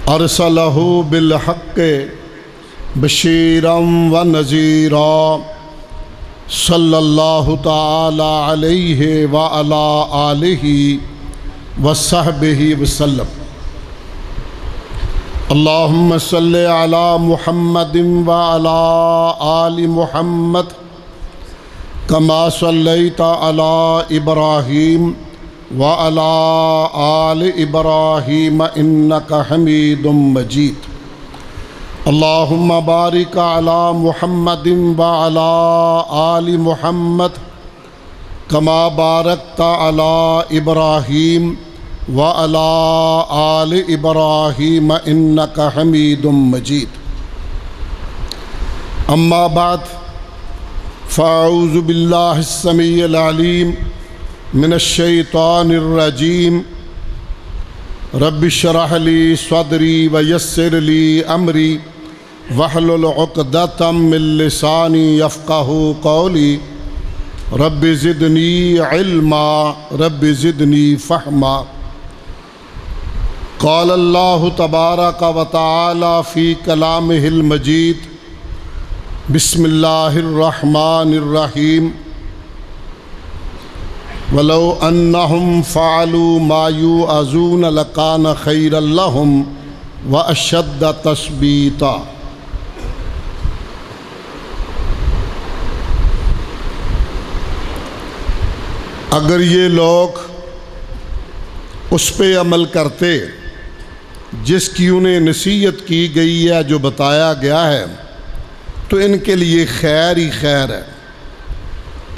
Ursula بالحق بشیرا و نذیرا صلی اللہ تعالی علیہ وعلی آلہ وصحبہ وسلم۔ اللہم صلی علی محمد وعلی آل محمد کما صلیت علی ابراہیم وعلى آل إبراهيم إنك حميد مجيد۔ اللهم بارك على محمد وعلى آل محمد كما باركت على إبراهيم وعلى آل إبراهيم إنك حميد مجيد۔ أما بعد فأعوذ بالله السميع العليم من الشیطان الرجیم۔ رب اشرح لی صدری ویسر لی امری واحلل عقدۃ من لسانی یفقہوا قولی۔ رب زدنی علما رب زدنی فہما۔ قال اللہ تبارک و تعالی فی کلامہ المجید۔ بسم اللہ الرحمن الرحیم۔ وَلَوْ أَنَّهُمْ فَعَلُوا مَا يُوعَظُونَ لَكَانَ خَيْرًا لَهُمْ وَأَشَدَّ تَثْبِيتًا۔ اگر یہ لوگ اس پہ عمل کرتے جس کی انہیں نصیحت کی گئی ہے، جو بتایا گیا ہے، تو ان کے لیے خیر ہی خیر ہے،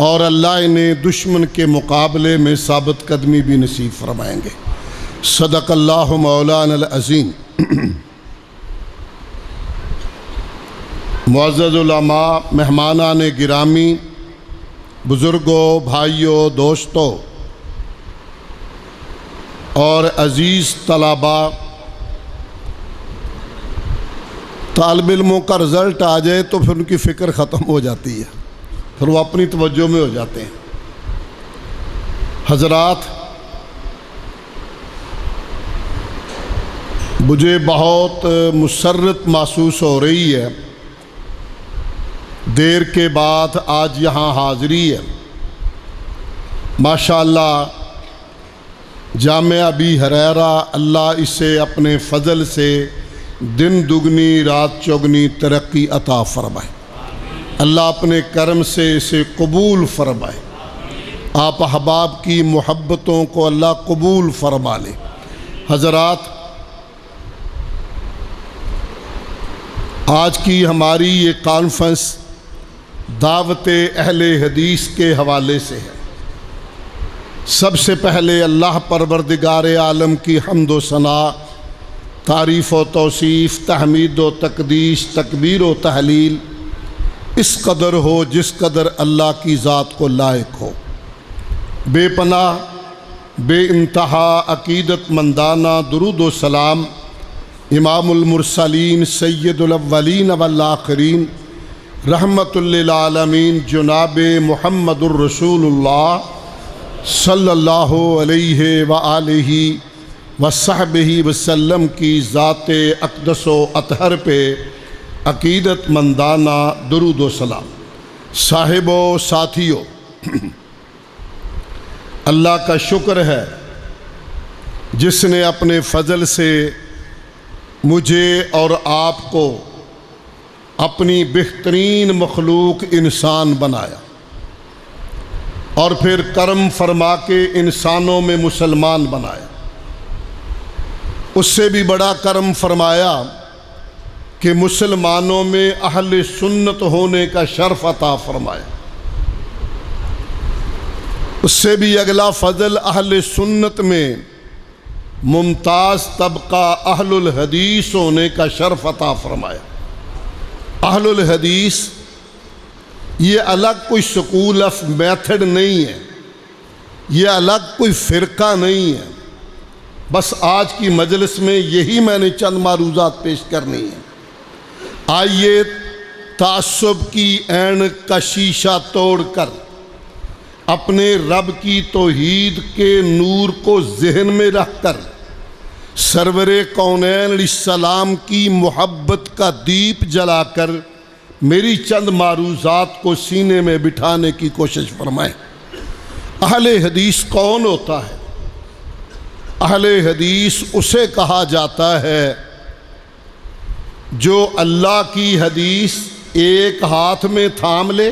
اور اللہ انہیں دشمن کے مقابلے میں ثابت قدمی بھی نصیب فرمائیں گے۔ صدق اللہ مولانا العظیم۔ معزز علماء، مہمانان گرامی، بزرگوں، بھائیوں، دوستوں اور عزیز طلباء، طالب علموں کا رزلٹ آ جائے تو پھر ان کی فکر ختم ہو جاتی ہے، پھر وہ اپنی توجہ میں ہو جاتے ہیں۔ حضرات، مجھے بہت مسرت محسوس ہو رہی ہے، دیر کے بعد آج یہاں حاضری ہے۔ ماشاءاللہ جامعہ ابی ہریرہ، اللہ اسے اپنے فضل سے دن دگنی رات چوگنی ترقی عطا فرمائے۔ اللہ اپنے کرم سے اسے قبول فرمائے۔ آپ احباب کی محبتوں کو اللہ قبول فرما لے۔ حضرات، آج کی ہماری یہ کانفرنس دعوت اہل حدیث کے حوالے سے ہے۔ سب سے پہلے اللہ پروردگار عالم کی حمد و ثنا، تعریف و توصیف، تحمید و تقدیس، تکبیر و تحلیل اس قدر ہو جس قدر اللہ کی ذات کو لائق ہو۔ بے پناہ بے انتہا عقیدت مندانہ درود و سلام امام المرسلین سید الاولین والآخرین رحمت للعالمین جناب محمد الرسول اللہ صلی اللہ علیہ وآلہ وصحبہ وسلم کی ذات اقدس و اطہر پہ عقیدت مندانہ درود و سلام۔ صاحبو، ساتھیو، اللہ کا شکر ہے جس نے اپنے فضل سے مجھے اور آپ کو اپنی بہترین مخلوق انسان بنایا، اور پھر کرم فرما کے انسانوں میں مسلمان بنایا۔ اس سے بھی بڑا کرم فرمایا کہ مسلمانوں میں اہل سنت ہونے کا شرف عطا فرمایا۔ اس سے بھی اگلا فضل اہل سنت میں ممتاز طبقہ اہل الحدیث ہونے کا شرف عطا فرمایا۔ اہل الحدیث یہ الگ کوئی سکول آف میتھڈ نہیں ہے، یہ الگ کوئی فرقہ نہیں ہے۔ بس آج کی مجلس میں یہی میں نے چند معروضات پیش کرنی ہیں۔ آئیے تعصب کی عین کا شیشہ توڑ کر اپنے رب کی توحید کے نور کو ذہن میں رکھ کر سرور کونین علیہ السلام کی محبت کا دیپ جلا کر میری چند معروضات کو سینے میں بٹھانے کی کوشش فرمائیں۔ اہل حدیث کون ہوتا ہے؟ اہل حدیث اسے کہا جاتا ہے جو اللہ کی حدیث ایک ہاتھ میں تھام لے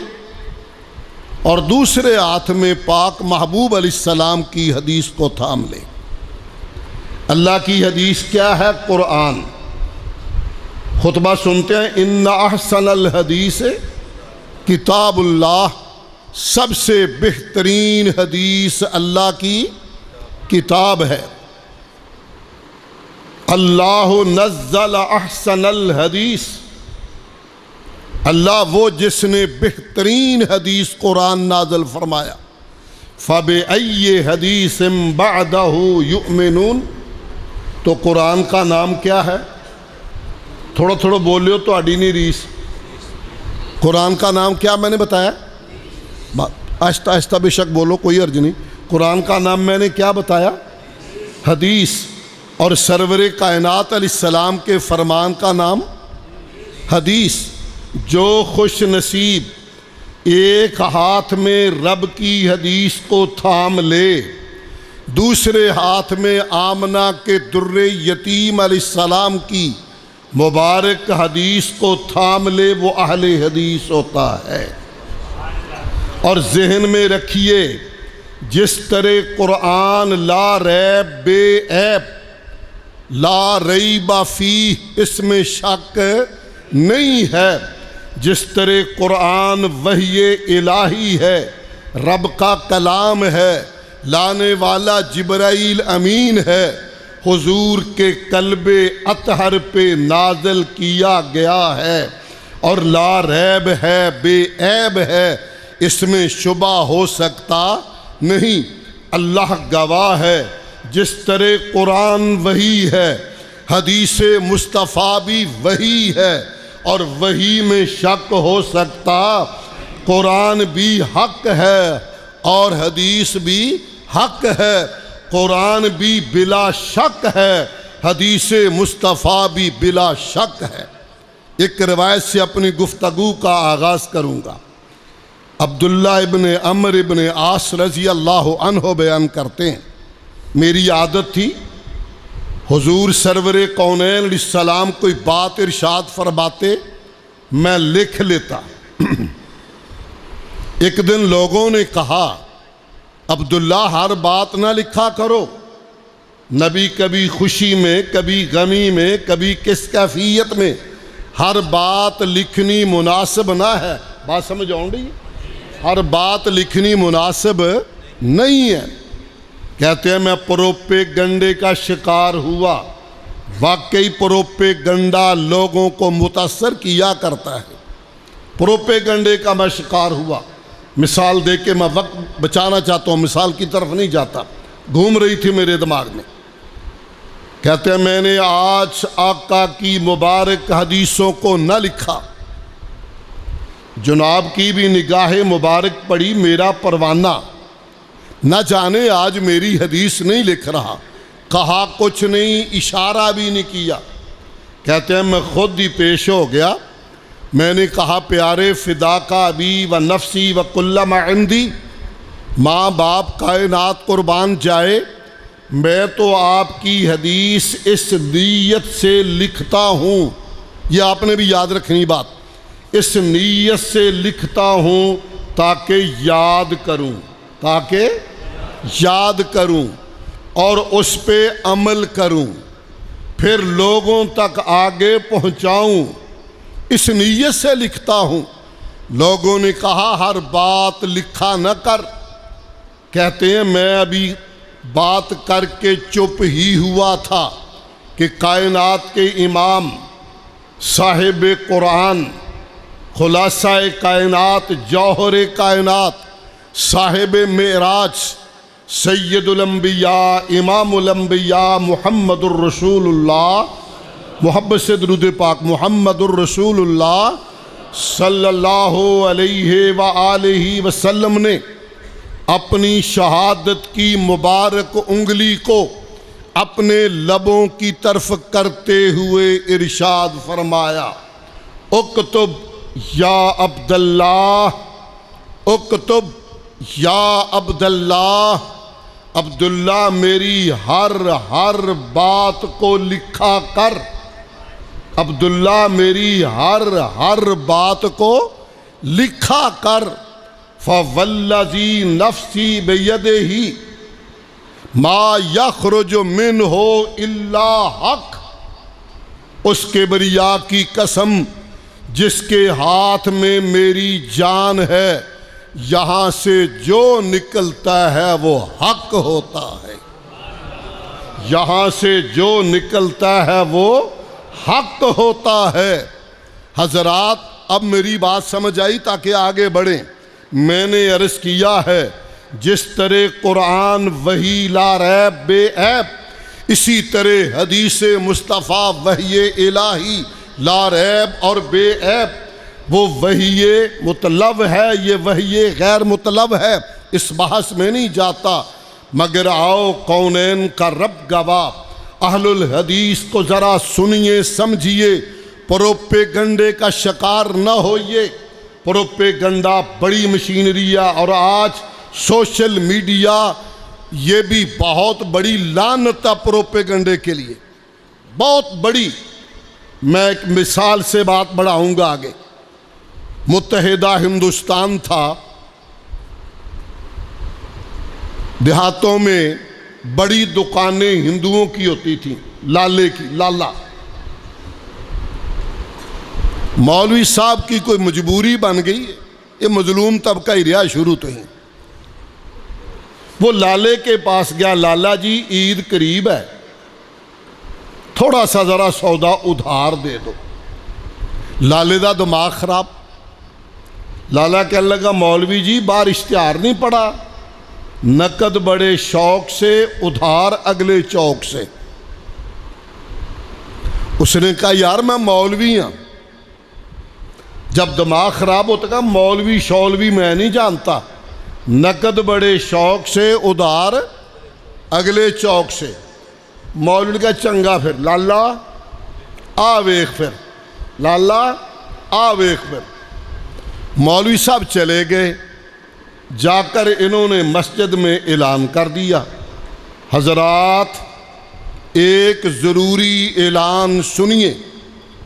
اور دوسرے ہاتھ میں پاک محبوب علیہ السلام کی حدیث کو تھام لے۔ اللہ کی حدیث کیا ہے؟ قرآن۔ خطبہ سنتے ہیں، ان احسن الحدیث کتاب اللہ، سب سے بہترین حدیث اللہ کی کتاب ہے۔ اللہ نزل احسن الحدیث، اللہ وہ جس نے بہترین حدیث قرآن نازل فرمایا۔ فَبِأَيِّ حَدِيثٍ بَعْدَهُ يُؤْمِنُونَ، تو قرآن کا نام کیا ہے؟ تھوڑا تھوڑا بولیو تو اڈی نہیں ریس۔ قرآن کا نام کیا میں نے بتایا؟ آہستہ آہستہ بے شک بولو، کوئی عرض نہیں۔ قرآن کا نام میں نے کیا بتایا؟ حدیث۔ اور سرور کائنات علیہ السلام کے فرمان کا نام حدیث۔ جو خوش نصیب ایک ہاتھ میں رب کی حدیث کو تھام لے، دوسرے ہاتھ میں آمنہ کے در یتیم علیہ السلام کی مبارک حدیث کو تھام لے، وہ اہل حدیث ہوتا ہے۔ اور ذہن میں رکھیے، جس طرح قرآن لا ریب بے عیب، لا ریب فیہ، اس میں شک نہیں ہے، جس طرح قرآن وحی الہی ہے، رب کا کلام ہے، لانے والا جبرائیل امین ہے، حضور کے قلب اطہر پہ نازل کیا گیا ہے، اور لا ریب ہے، بے عیب ہے، اس میں شبہ ہو سکتا نہیں۔ اللہ گواہ ہے، جس طرح قرآن وحی ہے، حدیث مصطفیٰ بھی وحی ہے، اور وحی میں شک ہو سکتا، قرآن بھی حق ہے اور حدیث بھی حق ہے۔ قرآن بھی بلا شک ہے، حدیث مصطفیٰ بھی بلا شک ہے۔ ایک روایت سے اپنی گفتگو کا آغاز کروں گا۔ عبداللہ ابن عمرو ابن عاص رضی اللہ عنہ بیان کرتے ہیں، میری عادت تھی حضور سرور کونین علیہ السلام کوئی بات ارشاد فرماتے میں لکھ لیتا۔ ایک دن لوگوں نے کہا، عبداللہ ہر بات نہ لکھا کرو، نبی کبھی خوشی میں، کبھی غمی میں، کبھی کس کیفیت میں، ہر بات لکھنی مناسب نہ ہے۔ بات سمجھ آؤں گی؟ ہر بات لکھنی مناسب نہیں ہے۔ کہتے ہیں میں پروپیگنڈے کا شکار ہوا۔ واقعی پروپیگنڈا لوگوں کو متاثر کیا کرتا ہے۔ پروپیگنڈے کا میں شکار ہوا۔ مثال دے کے میں وقت بچانا چاہتا ہوں، مثال کی طرف نہیں جاتا، گھوم رہی تھی میرے دماغ میں۔ کہتے ہیں میں نے آج آقا کی مبارک حدیثوں کو نہ لکھا، جناب کی بھی نگاہ مبارک پڑی میرا پروانہ، نہ جانے آج میری حدیث نہیں لکھ رہا، کہا کچھ نہیں، اشارہ بھی نہیں کیا۔ کہتے ہیں میں خود ہی پیش ہو گیا، میں نے کہا پیارے فدا کا ابی و نفسی و کل ما عندی، ماں باپ کائنات قربان جائے، میں تو آپ کی حدیث اس نیت سے لکھتا ہوں، یہ آپ نے بھی یاد رکھنی بات، اس نیت سے لکھتا ہوں تاکہ یاد کروں، تاکہ یاد کروں اور اس پہ عمل کروں، پھر لوگوں تک آگے پہنچاؤں، اس نیت سے لکھتا ہوں۔ لوگوں نے کہا ہر بات لکھا نہ کر۔ کہتے ہیں میں ابھی بات کر کے چپ ہی ہوا تھا کہ کائنات کے امام، صاحب قرآن، خلاصہ کائنات، جوہر کائنات، صاحب معراج، سید الانبیاء، امام الانبیاء، محمد الرسول اللہ، محبت سے درود پاک، محمد الرسول اللہ صلی اللہ علیہ وآلہ وسلم نے اپنی شہادت کی مبارک انگلی کو اپنے لبوں کی طرف کرتے ہوئے ارشاد فرمایا، اکتب یا عبداللہ، اکتب یا عبداللہ، عبداللہ میری ہر بات کو لکھا کر، عبداللہ میری ہر بات کو لکھا کر۔ فوالذی نفسی بیدہ ما یخرج منہ الا حق، اس کبریا کی قسم جس کے ہاتھ میں میری جان ہے، یہاں سے جو نکلتا ہے وہ حق ہوتا ہے، یہاں سے جو نکلتا ہے وہ حق ہوتا ہے۔ حضرات اب میری بات سمجھ آئی تاکہ آگے بڑھیں۔ میں نے عرض کیا ہے جس طرح قرآن وحی لا ریب بے عیب، اسی طرح حدیث مصطفیٰ وحی الہی لا ریب اور بے عیب۔ وہ وحی مطلب ہے، یہ وحی غیر مطلب ہے، اس بحث میں نہیں جاتا، مگر آؤ کونین کا رب گواہ، اہل الحدیث کو ذرا سنیے سمجھیے، پروپیگنڈے کا شکار نہ ہوئیے۔ پروپیگنڈا بڑی مشینری ہے، اور آج سوشل میڈیا یہ بھی بہت بڑی لعنت ہے پروپیگنڈے کے لیے، بہت بڑی۔ میں ایک مثال سے بات بڑھاؤں گا آگے۔ متحدہ ہندوستان تھا، دیہاتوں میں بڑی دکانیں ہندوؤں کی ہوتی تھیں، لالے کی، لالا۔ مولوی صاحب کی کوئی مجبوری بن گئی، یہ مظلوم طبقہ ہی رہا شروع تو ہی۔ وہ لالے کے پاس گیا، لالا جی عید قریب ہے، تھوڑا سا ذرا سودا ادھار دے دو۔ لالے دا دماغ خراب، لالا کہنے لگا مولوی جی باہر اشتہار نہیں پڑا، نقد بڑے شوق سے، ادھار اگلے چوک سے۔ اس نے کہا یار میں مولوی ہوں، جب دماغ خراب ہوتا کہا مولوی شولوی میں نہیں جانتا، نقد بڑے شوق سے، ادھار اگلے چوک سے۔ مولوی نے کہا چنگا پھر لالا آ ویخ، پھر لالا آ ویخ۔ پھر مولوی صاحب چلے گئے، جا کر انہوں نے مسجد میں اعلان کر دیا۔ حضرات ایک ضروری اعلان سنیے۔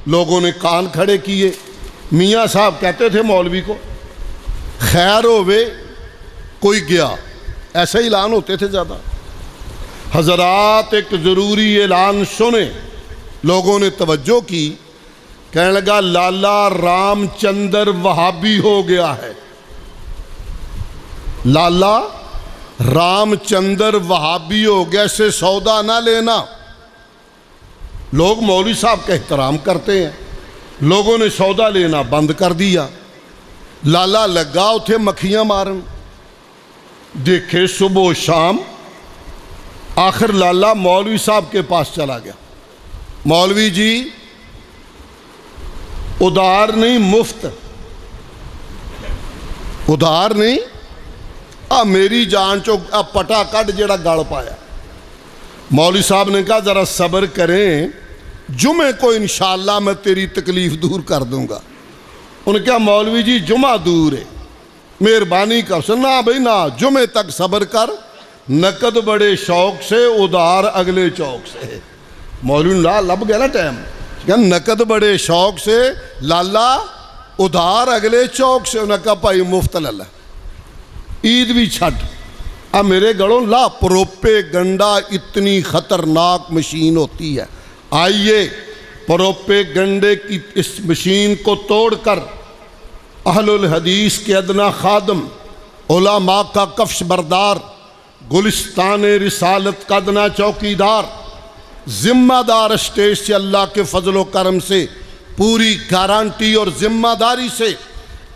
لوگوں نے کان کھڑے کیے۔ میاں صاحب کہتے تھے مولوی کو خیر ہوئے کوئی گیا، ایسے اعلان ہوتے تھے زیادہ۔ حضرات ایک ضروری اعلان سنے، لوگوں نے توجہ کی، کہنے لگا لالا رام چندر وہابی ہو گیا ہے، لالا رام چندر وہابی ہو گیا، سے سودا نہ لینا۔ لوگ مولوی صاحب کا احترام کرتے ہیں، لوگوں نے سودا لینا بند کر دیا۔ لالا لگا اتھے مکھیاں مارن، دیکھے صبح و شام، آخر لالا مولوی صاحب کے پاس چلا گیا۔ مولوی جی ادھار نہیں مفت، ادھار نہیں، میری جان چوک پٹا کٹ جڑا گڑ پایا۔ مولوی صاحب نے کہا ذرا صبر کریں، جمعے کو انشاءاللہ میں تیری تکلیف دور کر دوں گا۔ انہوں نے کہا مولوی جی جمعہ دور ہے، مہربانی کر سنا بھائی نہ، جمعے تک صبر کر، نقد بڑے شوق سے، ادھار اگلے چوک سے۔ مولوی لا لب گیا نا ٹائم، کہ نقد بڑے شوق سے، لالا ادھار اگلے چوک سے۔ انہوں نے کہا بھائی مفت للا، عید بھی چھٹ۔ اب میرے گڑوں لا پروپیگنڈا اتنی خطرناک مشین ہوتی ہے۔ آئیے پروپیگنڈے کی اس مشین کو توڑ کر اہل الحدیث کے ادنا خادم، علماء کا کفش بردار، گلستان رسالت کا ادنا چوکیدار، ذمہ دار اسٹیج سے اللہ کے فضل و کرم سے پوری گارنٹی اور ذمہ داری سے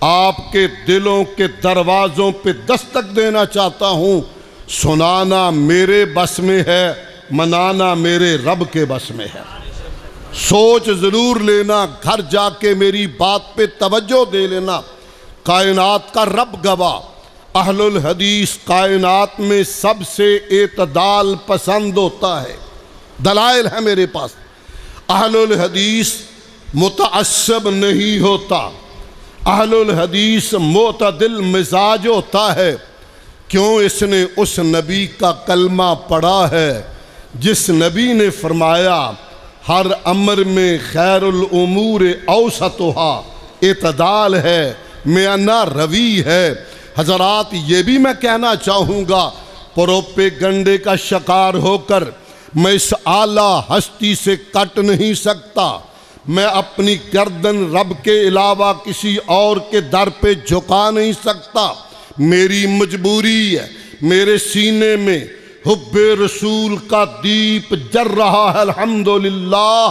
آپ کے دلوں کے دروازوں پہ دستک دینا چاہتا ہوں۔ سنانا میرے بس میں ہے، منانا میرے رب کے بس میں ہے۔ سوچ ضرور لینا، گھر جا کے میری بات پہ توجہ دے لینا۔ کائنات کا رب گواہ، اہل الحدیث کائنات میں سب سے اعتدال پسند ہوتا ہے۔ دلائل ہیں میرے پاس۔ اہل الحدیث متعصب نہیں ہوتا، اہل الحدیث معتدل مزاج ہوتا ہے۔ کیوں؟ اس نے اس نبی کا کلمہ پڑھا ہے جس نبی نے فرمایا ہر امر میں خیر الامور اوسطها، اعتدال ہے، میانہ روی ہے۔ حضرات یہ بھی میں کہنا چاہوں گا، پروپیگنڈے کا شکار ہو کر میں اس اعلیٰ ہستی سے کٹ نہیں سکتا، میں اپنی گردن رب کے علاوہ کسی اور کے در پہ جھکا نہیں سکتا۔ میری مجبوری ہے، میرے سینے میں حب رسول کا دیپ جل رہا ہے، الحمدللہ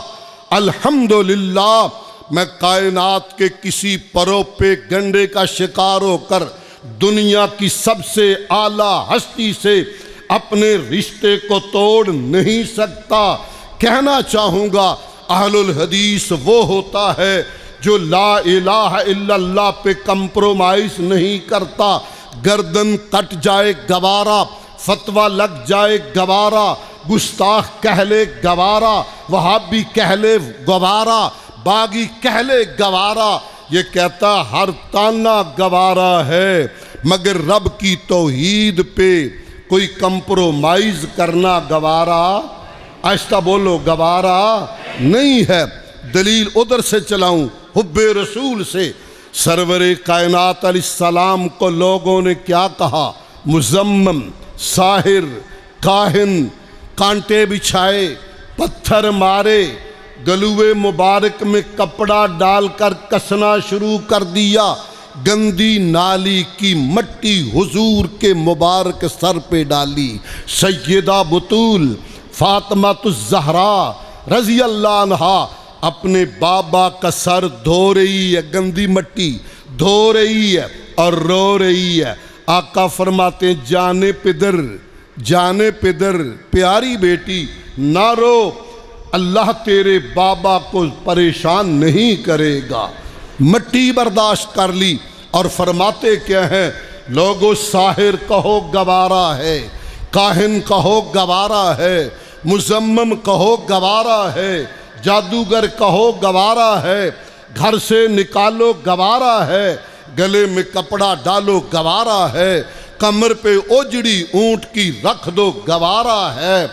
الحمدللہ۔ میں کائنات کے کسی پروپیگنڈے کا شکار ہو کر دنیا کی سب سے اعلیٰ ہستی سے اپنے رشتے کو توڑ نہیں سکتا۔ کہنا چاہوں گا اہل الحدیث وہ ہوتا ہے جو لا الہ الا اللہ پہ کمپرومائز نہیں کرتا۔ گردن کٹ جائے گوارا، فتویٰ لگ جائے گوارا، گستاخ کہہ لے گوارا، وہابی کہہ لے گوارا، باغی کہہ لے گوارا، یہ کہتا ہر تانا گوارا ہے، مگر رب کی توحید پہ کوئی کمپرومائز کرنا گوارا، آہستہ بولو، گوارا نہیں ہے۔ دلیل ادھر سے چلاؤں، حب رسول سے۔ سرور کائنات علیہ السلام کو لوگوں نے کیا کہا؟ مزمم، ساحر، کاہن، کانٹے بچھائے، پتھر مارے، گلوے مبارک میں کپڑا ڈال کر کسنا شروع کر دیا، گندی نالی کی مٹی حضور کے مبارک سر پہ ڈالی۔ سیدہ بطول فاطمہ الزہرا رضی اللہ عنہا اپنے بابا کا سر دھو رہی ہے، گندی مٹی دھو رہی ہے اور رو رہی ہے۔ آقا فرماتے ہیں جانے پدر، جانے پدر، پیاری بیٹی نہ رو، اللہ تیرے بابا کو پریشان نہیں کرے گا۔ مٹی برداشت کر لی اور فرماتے کیا ہیں؟ لوگو ساحر کہو گوارا ہے، کاہن کہو گوارا ہے، مزمم کہو گوارا ہے، جادوگر کہو گوارا ہے، گھر سے نکالو گوارا ہے، گلے میں کپڑا ڈالو گوارا ہے، کمر پہ اوجڑی اونٹ کی رکھ دو گوارا ہے،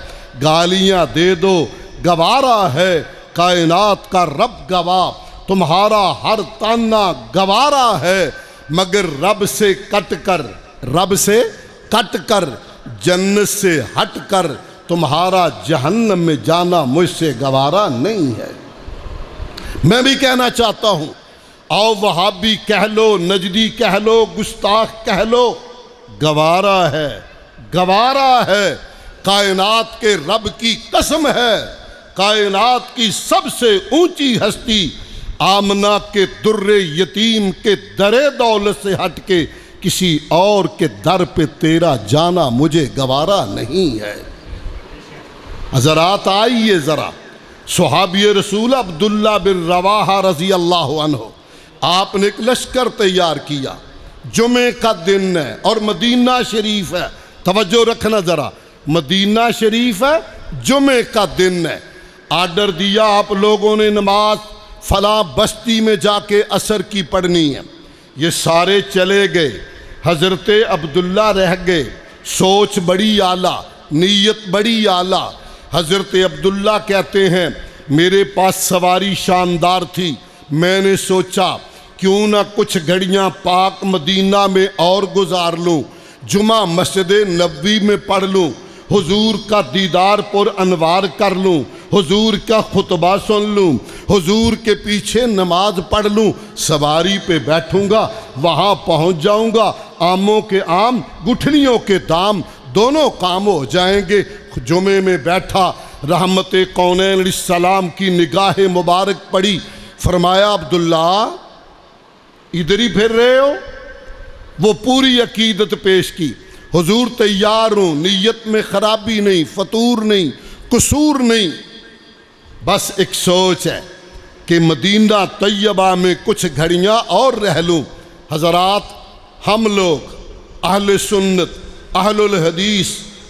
گالیاں دے دو گوارا ہے، کائنات کا رب گواہ تمہارا ہر تانا گوارا ہے، مگر رب سے کٹ کر، رب سے کٹ کر، جنت سے ہٹ کر تمہارا جہنم میں جانا مجھ سے گوارا نہیں ہے۔ میں بھی کہنا چاہتا ہوں، آؤ وہابی کہہ لو، نجدی کہہ لو، گستاخ کہہ لو، گوارا ہے، گوارا ہے۔ کائنات کے رب کی قسم ہے، کائنات کی سب سے اونچی ہستی آمنہ کے در یتیم کے در دولت سے ہٹ کے کسی اور کے در پہ تیرا جانا مجھے گوارا نہیں ہے۔ حضرات آئیے ذرا، صحابی رسول عبداللہ بن رواحہ رضی اللہ عنہ، آپ نے ایک لشکر تیار کیا، جمعے کا دن ہے اور مدینہ شریف ہے، توجہ رکھنا ذرا، مدینہ شریف ہے، جمعے کا دن ہے، آرڈر دیا آپ لوگوں نے نماز فلاں بستی میں جا کے عصر کی پڑھنی ہے۔ یہ سارے چلے گئے، حضرت عبداللہ رہ گئے، سوچ بڑی اعلیٰ، نیت بڑی اعلیٰ۔ حضرت عبداللہ کہتے ہیں میرے پاس سواری شاندار تھی، میں نے سوچا کیوں نہ کچھ گھڑیاں پاک مدینہ میں اور گزار لوں، جمعہ مسجد نبوی میں پڑھ لوں، حضور کا دیدار پر انوار کر لوں، حضور کا خطبہ سن لوں، حضور کے پیچھے نماز پڑھ لوں، سواری پہ بیٹھوں گا، وہاں پہنچ جاؤں گا، آموں کے آم گٹھلیوں کے دام، دونوں کام ہو جائیں گے۔ جمعے میں بیٹھا، رحمت کونین علیہ السلام کی نگاہ مبارک پڑی، فرمایا عبداللہ ادھر ہی پھر رہے ہو؟ وہ پوری عقیدت پیش کی، حضور تیار ہوں، نیت میں خرابی نہیں، فطور نہیں، قصور نہیں، بس ایک سوچ ہے کہ مدینہ طیبہ میں کچھ گھڑیاں اور رہ لوں۔ حضرات ہم لوگ اہل سنت، اہل الحدیث،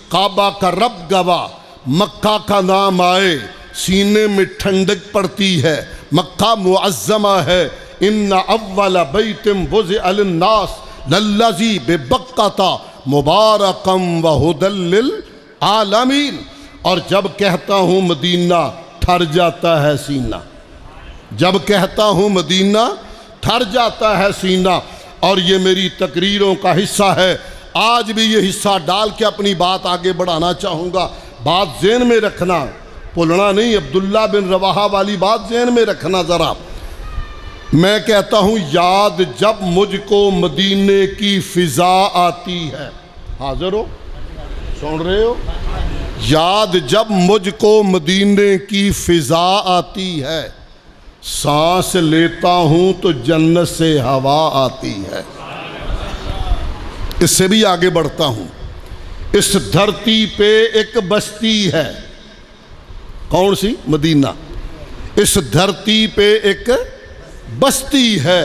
کعبہ کا رب گواہ، مکہ کا نام آئے سینے میں ٹھنڈک پڑتی ہے، مکہ معظمہ ہے۔ ان اول بیت وضع للناس للذی ببکۃ مبارکا وہدی للعالمین۔ اور جب کہتا ہوں مدینہ تھر جاتا ہے سینہ، جب کہتا ہوں مدینہ تھر جاتا ہے سینہ۔ اور یہ میری تقریروں کا حصہ ہے، آج بھی یہ حصہ ڈال کے اپنی بات آگے بڑھانا چاہوں گا۔ بات ذہن میں رکھنا، بھولنا نہیں، عبداللہ بن رواحہ والی بات ذہن میں رکھنا ذرا۔ میں کہتا ہوں یاد جب مجھ کو مدینے کی فضا آتی ہے، حاضر ہو، سن رہے ہو؟ یاد جب مجھ کو مدینے کی فضا آتی ہے، سانس لیتا ہوں تو جنت سے ہوا آتی ہے۔ اس سے بھی آگے بڑھتا ہوں، اس دھرتی پہ ایک بستی ہے، کون سی؟ مدینہ۔ اس دھرتی پہ ایک بستی ہے،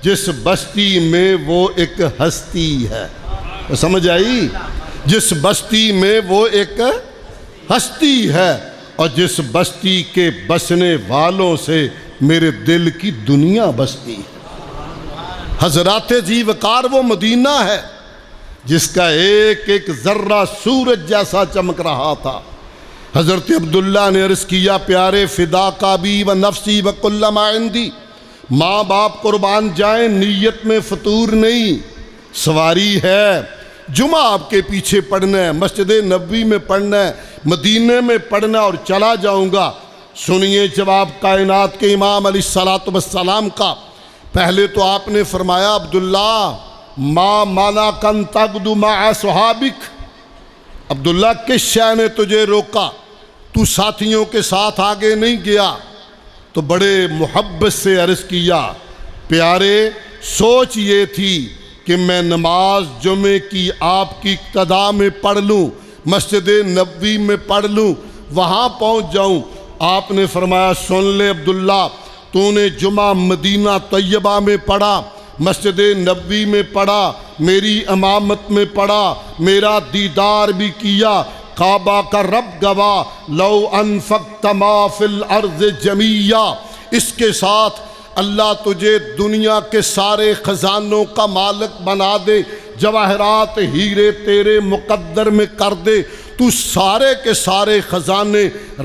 جس بستی میں وہ ایک ہستی ہے۔ سمجھ آئی؟ جس بستی میں وہ ایک ہستی ہے، اور جس بستی کے بسنے والوں سے میرے دل کی دنیا بستی ہے۔ حضرات جی وقار وہ مدینہ ہے جس کا ایک ایک ذرہ سورج جیسا چمک رہا تھا۔ حضرت عبداللہ نے عرض کیا پیارے فدا کا بھی و نفسی و کل ما عندی، ماں باپ قربان جائیں، نیت میں فطور نہیں، سواری ہے، جمعہ آپ کے پیچھے پڑھنا ہے، مسجد نبوی میں پڑھنا ہے، مدینے میں پڑھنا اور چلا جاؤں گا۔ سنیے جواب کائنات کے امام علیہ السلام کا۔ پہلے تو آپ نے فرمایا عبداللہ ما منعک ان تغدو مع صحابک، عبداللہ کس شے نے تجھے روکا، تو ساتھیوں کے ساتھ آگے نہیں گیا؟ تو بڑے محبت سے عرض کیا پیارے سوچ یہ تھی کہ میں نماز جمعے کی آپ کی اقتداء میں پڑھ لوں، مسجد نبوی میں پڑھ لوں، وہاں پہنچ جاؤں۔ آپ نے فرمایا سن لے عبداللہ، تو نے جمعہ مدینہ طیبہ میں پڑھا، مسجد نبوی میں پڑھا، میری امامت میں پڑھا، میرا دیدار بھی کیا، کعبہ کا رب گواہ لو انفقت ما فی الارض جمیعا، اس کے ساتھ اللہ تجھے دنیا کے سارے خزانوں کا مالک بنا دے، جواہرات ہیرے تیرے مقدر میں کر دے، تو سارے کے سارے خزانے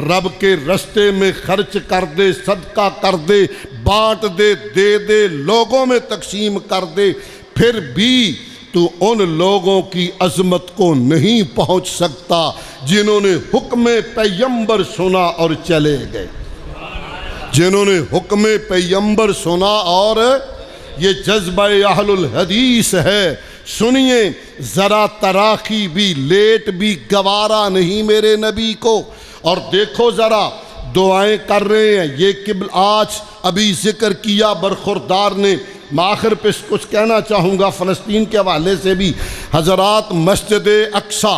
رب کے رستے میں خرچ کر دے، صدقہ کر دے، بانٹ دے، دے دے، لوگوں میں تقسیم کر دے، پھر بھی تو ان لوگوں کی عظمت کو نہیں پہنچ سکتا جنہوں نے حکم پیغمبر سنا اور چلے گئے، جنہوں نے حکم پیغمبر سنا اور یہ جذبہ اہل الحدیث ہے۔ سنیے ذرا تراخی بھی لیٹ بھی گوارا نہیں میرے نبی کو، اور دیکھو ذرا دعائیں کر رہے ہیں یہ قبل آج ابھی ذکر کیا برخوردار نے۔ میں آخر پہ کچھ کہنا چاہوں گا فلسطین کے حوالے سے بھی۔ حضرات مسجد اقصی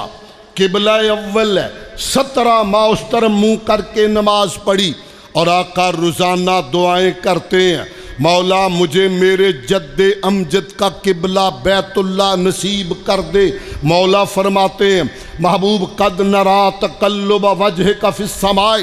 قبلہ اول ہے، 17 ماہ اس طرح منہ کر کے نماز پڑھی، اور آقا روزانہ دعائیں کرتے ہیں مولا مجھے میرے جد امجد کا قبلہ بیت اللہ نصیب کر دے۔ مولا فرماتے ہیں محبوب قد نرا تقلب وجہک فی السماء،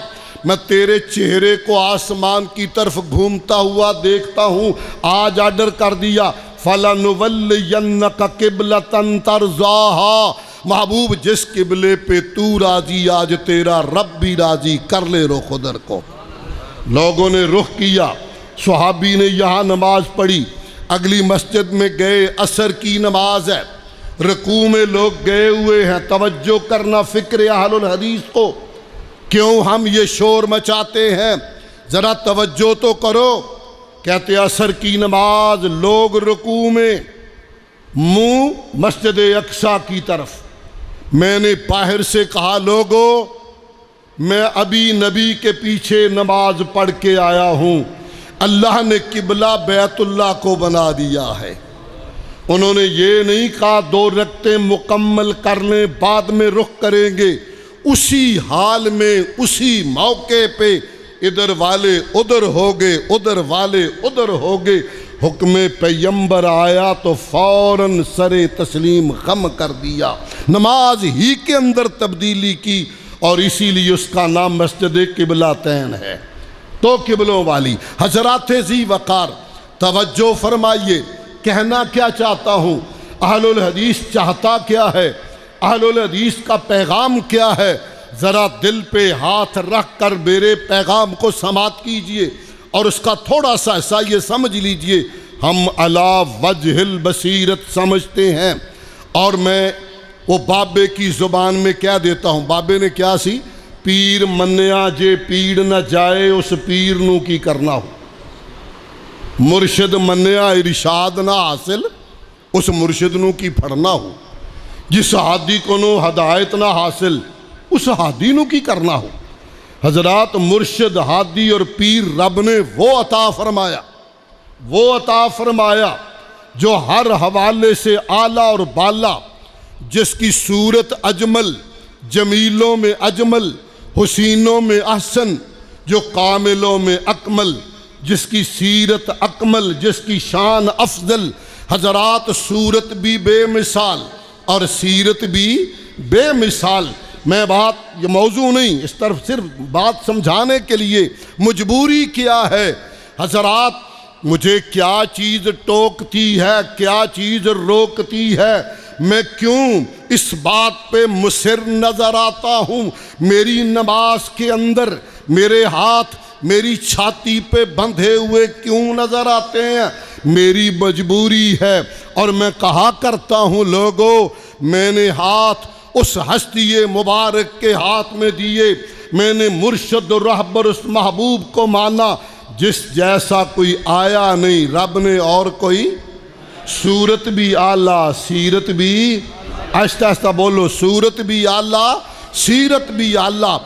میں تیرے چہرے کو آسمان کی طرف گھومتا ہوا دیکھتا ہوں، آج آرڈر کر دیا فَلَنُوَلِّيَنَّكَ قِبْلَةً تَرْضَاهَا، محبوب جس قبلے پہ تو راضی آج تیرا رب بھی راضی کر لے رخ ادھر کو۔ لوگوں نے رخ کیا، صحابی نے یہاں نماز پڑھی، اگلی مسجد میں گئے، عصر کی نماز ہے، رکوع میں لوگ گئے ہوئے ہیں، توجہ کرنا فکر اہل الحدیث کو، کیوں ہم یہ شور مچاتے ہیں، ذرا توجہ تو کرو۔ کہتے عصر کی نماز، لوگ رکوع میں، منہ مسجد اقصی کی طرف۔ میں نے باہر سے کہا لوگو میں ابھی نبی کے پیچھے نماز پڑھ کے آیا ہوں، اللہ نے قبلہ بیت اللہ کو بنا دیا ہے۔ انہوں نے یہ نہیں کہا 2 رکعتیں مکمل کر لیں بعد میں رخ کریں گے، اسی حال میں اسی موقع پہ ادھر والے ادھر ہوگے، ادھر والے ادھر ہوگے۔ حکم پیغمبر آیا تو فوراً سر تسلیم خم کر دیا، نماز ہی کے اندر تبدیلی کی، اور اسی لیے اس کا نام مسجد قبلتین ہے، تو قبلوں والی۔ حضرات ذی وقار توجہ فرمائیے، کہنا کیا چاہتا ہوں، اہل الحدیث چاہتا کیا ہے، اہل الحدیث کا پیغام کیا ہے، ذرا دل پہ ہاتھ رکھ کر میرے پیغام کو سماعت کیجئے اور اس کا تھوڑا سا ایسا یہ سمجھ لیجئے۔ ہم علی وجہ البصیرت سمجھتے ہیں، اور میں وہ بابے کی زبان میں کیا دیتا ہوں، بابے نے کیا سی، پیر منیا جے پیڑ نہ جائے اس پیر نو کی کرنا ہو، مرشد منیا ارشاد نہ حاصل اس مرشد نو کی پڑھنا ہو، جس ہادی کو نو ہدایت نہ حاصل اس ہادی نو کی کرنا ہو۔ حضرات مرشد، ہادی اور پیر رب نے وہ عطا فرمایا جو ہر حوالے سے اعلیٰ اور بالا، جس کی صورت اجمل، جمیلوں میں اجمل، حسینوں میں احسن، جو کاملوں میں اکمل، جس کی سیرت اکمل، جس کی شان افضل۔ حضرات صورت بھی بے مثال اور سیرت بھی بے مثال۔ میں بات، یہ موضوع نہیں، اس طرف صرف بات سمجھانے کے لیے مجبوری کیا ہے۔ حضرات مجھے کیا چیز ٹوکتی ہے، کیا چیز روکتی ہے، میں کیوں اس بات پہ مصر نظر آتا ہوں؟ میری نماز کے اندر میرے ہاتھ میری چھاتی پہ بندھے ہوئے کیوں نظر آتے ہیں؟ میری مجبوری ہے، اور میں کہا کرتا ہوں لوگوں، میں نے ہاتھ اس ہستی مبارک کے ہاتھ میں دیے، میں نے مرشد و رہبر اس محبوب کو مانا جس جیسا کوئی آیا نہیں، رب نے اور کوئی، صورت بھی اعلیٰ سیرت بھی، آہستہ آہستہ بولو، صورت بھی اعلیٰ سیرت بھی اعلیٰ،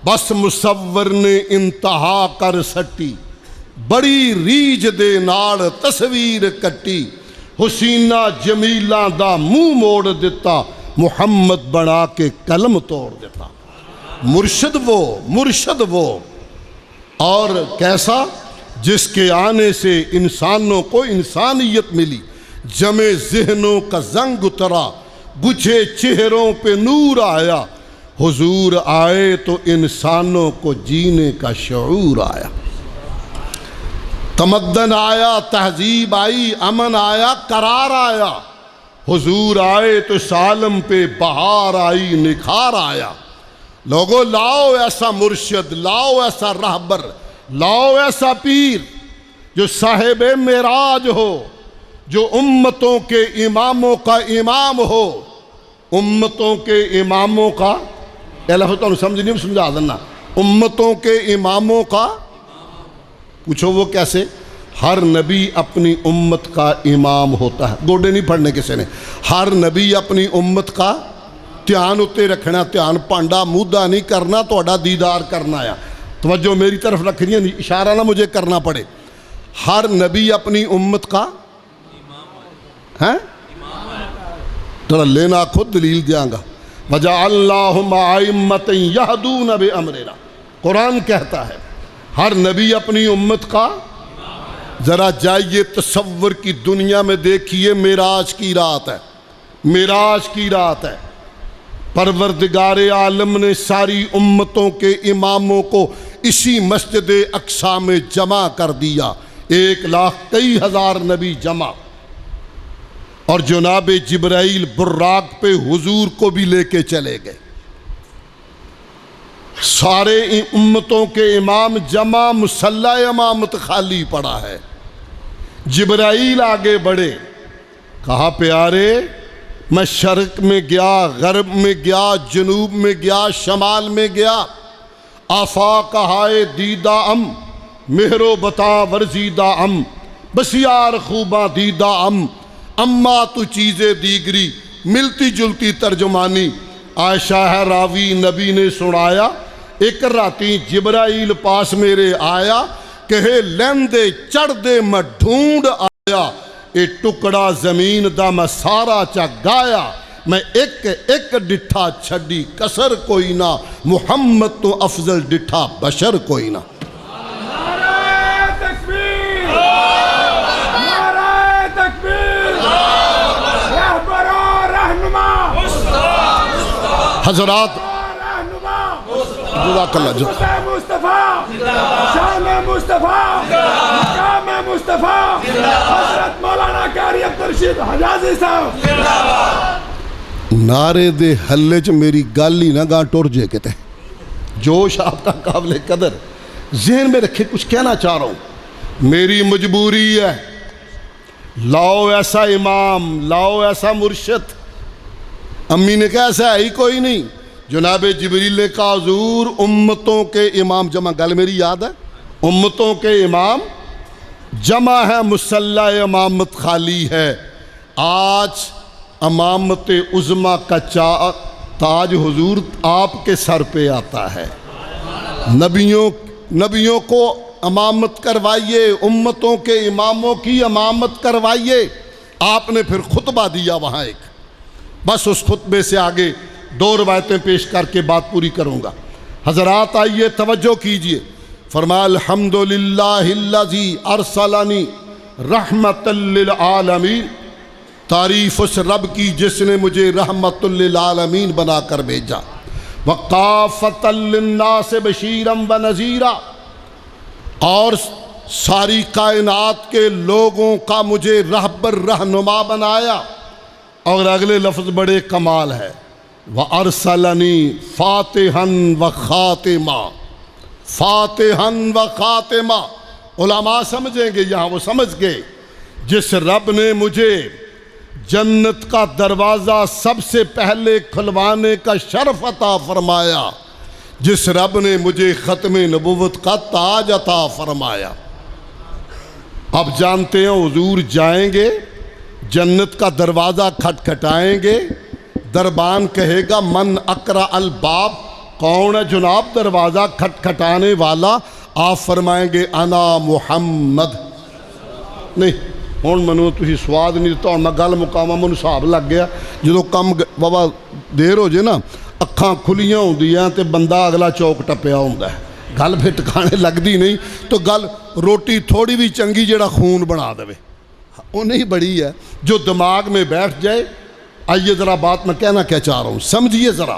بس مصور نے انتہا کر سٹی، بڑی ریج دے نال تصویر کٹی، حسینہ جمیلہ دا منہ موڑ دیتا، محمد بنا کے قلم توڑ دیتا۔ مرشد وہ اور کیسا، جس کے آنے سے انسانوں کو انسانیت ملی، جمع ذہنوں کا زنگ اترا، بجھے چہروں پہ نور آیا، حضور آئے تو انسانوں کو جینے کا شعور آیا، تمدن آیا، تہذیب آئی، امن آیا، قرار آیا، حضور آئے تو اس عالم پہ بہار آئی، نکھار آیا۔ لوگوں لاؤ ایسا مرشد، لاؤ ایسا رہبر، لاؤ ایسا پیر جو صاحب معراج ہو، جو امتوں کے اماموں کا امام ہو، امتوں کے اماموں کا، لفظ تو سمجھ نہیں سمجھا دینا، امتوں کے اماموں کا، پوچھو وہ کیسے؟ ہر نبی اپنی امت کا امام ہوتا ہے، گوڑے نہیں پڑھنے کسی نے، ہر نبی اپنی امت کا، دھیان اتے رکھنا، دھیان پانڈا مودہ نہیں کرنا، توڑا دیدار کرنا ہے، توجہ میری طرف رکھنی ہے، اشارہ نہ مجھے کرنا پڑے۔ ہر نبی اپنی امت کا ہے، تو لینا خود دلیل دیاں گا، وَجَعَلْنَاهُمْ أَئِمَّةً يَهْدُونَ بِأَمْرِنَا، قرآن کہتا ہے ہر نبی اپنی امت کا۔ ذرا جائیے تصور کی دنیا میں دیکھیے، معراج کی رات ہے، معراج کی رات ہے، پروردگار عالم نے ساری امتوں کے اماموں کو اسی مسجد اقصیٰ میں جمع کر دیا، 1,20,000 نبی جمع، اور جناب جبرائیل براق پہ حضور کو بھی لے کے چلے گئے، سارے امتوں کے امام جمع، مصلی امامت خالی پڑا ہے۔ جبرائیل آگے بڑھے، کہا پیارے میں شرق میں گیا، غرب میں گیا، جنوب میں گیا، شمال میں گیا، آفاق ہائے دیدہ ام، مہرو بتا ورزیدہ ام، بسیار خوباں دیدہ ام، اما تو چیزیں دیگری، ملتی جلتی ترجمانی۔ عائشہ ہے راوی، نبی نے سنایا، ایک راتی جبرائیل پاس میرے آیا، کہے لیندے چڑھ دے میں ڈھونڈ آیا، اے ٹکڑا زمین دا میں سارا چا گایا، میں ایک ایک ڈٹھا چھڑی کسر کوئی نہ، محمد تو افضل ڈٹھا بشر کوئی نہ۔ نعرہ تکبیر، نعرہ تکبیر، رہبر و رہنما، حضرات رہنما جزاک اللہ مصطفیٰ شام مصطفیٰ مقام مصطفیٰ حضرت مولانا قاری عبدالرشید حجازی صاحب نعرے دے حلے چ میری گل ہی نہ گاں ٹر جے کتے جوش آپ کا قابل قدر ذہن میں رکھے کچھ کہنا چاہ رہا ہوں میری مجبوری ہے لاؤ ایسا امام لاؤ ایسا مرشد امی نے کہا ایسا ہے ہی کوئی نہیں جناب جبریل نے کہا حضور امتوں کے امام جمع گل میری یاد ہے امتوں کے امام جمع ہے مصلی امامت خالی ہے آج امامت عظمیٰ کا تاج حضور آپ کے سر پہ آتا ہے نبیوں کو امامت کروائیے امتوں کے اماموں کی امامت کروائیے آپ نے پھر خطبہ دیا وہاں ایک بس اس خطبے سے آگے 2 روایتیں پیش کر کے بات پوری کروں گا حضرات آئیے توجہ کیجئے فرمایا الحمدللہ الذی ارسلنی رحمت للعالمین تعریف اس رب کی جس نے مجھے رحمت للعالمین بنا کر بھیجا وقافۃ للناس بشیرا ونذیرا اور ساری کائنات کے لوگوں کا مجھے رہبر رہنما بنایا اور اگلے لفظ بڑے کمال ہے وَأَرْسَلَنِي فَاتِحًا وَخَاتِمًا فاتحًا وَخَاتِمًا علماء سمجھیں گے یہاں وہ سمجھ گئے جس رب نے مجھے جنت کا دروازہ سب سے پہلے کھلوانے کا شرف عطا فرمایا جس رب نے مجھے ختم نبوت کا تاج عطا فرمایا اب جانتے ہیں حضور جائیں گے جنت کا دروازہ کھٹکھٹائیں گے دربان کہے گا من اقرأ الباب کون ہے جناب دروازہ کھٹکھٹانے والا آپ فرمائیں گے انا محمد نہیں ہون منو تھی سواد نہیں دیتا ہوں میں گل مقامہ منو صاحب لگ گیا جدو کم بابا دیر ہو جائے نا اکھاں کھلیاں ہوں دیاں تے بندہ اگلا چوک ٹپیا ہوں ہے گل پھر ٹکانے لگ دی نہیں تو گل روٹی تھوڑی بھی چنگی جڑا خون بنا دے وہ نہیں بڑی ہے جو دماغ میں بیٹھ جائے آئیے ذرا بات میں کہنا کیا چاہ رہا ہوں سمجھیے ذرا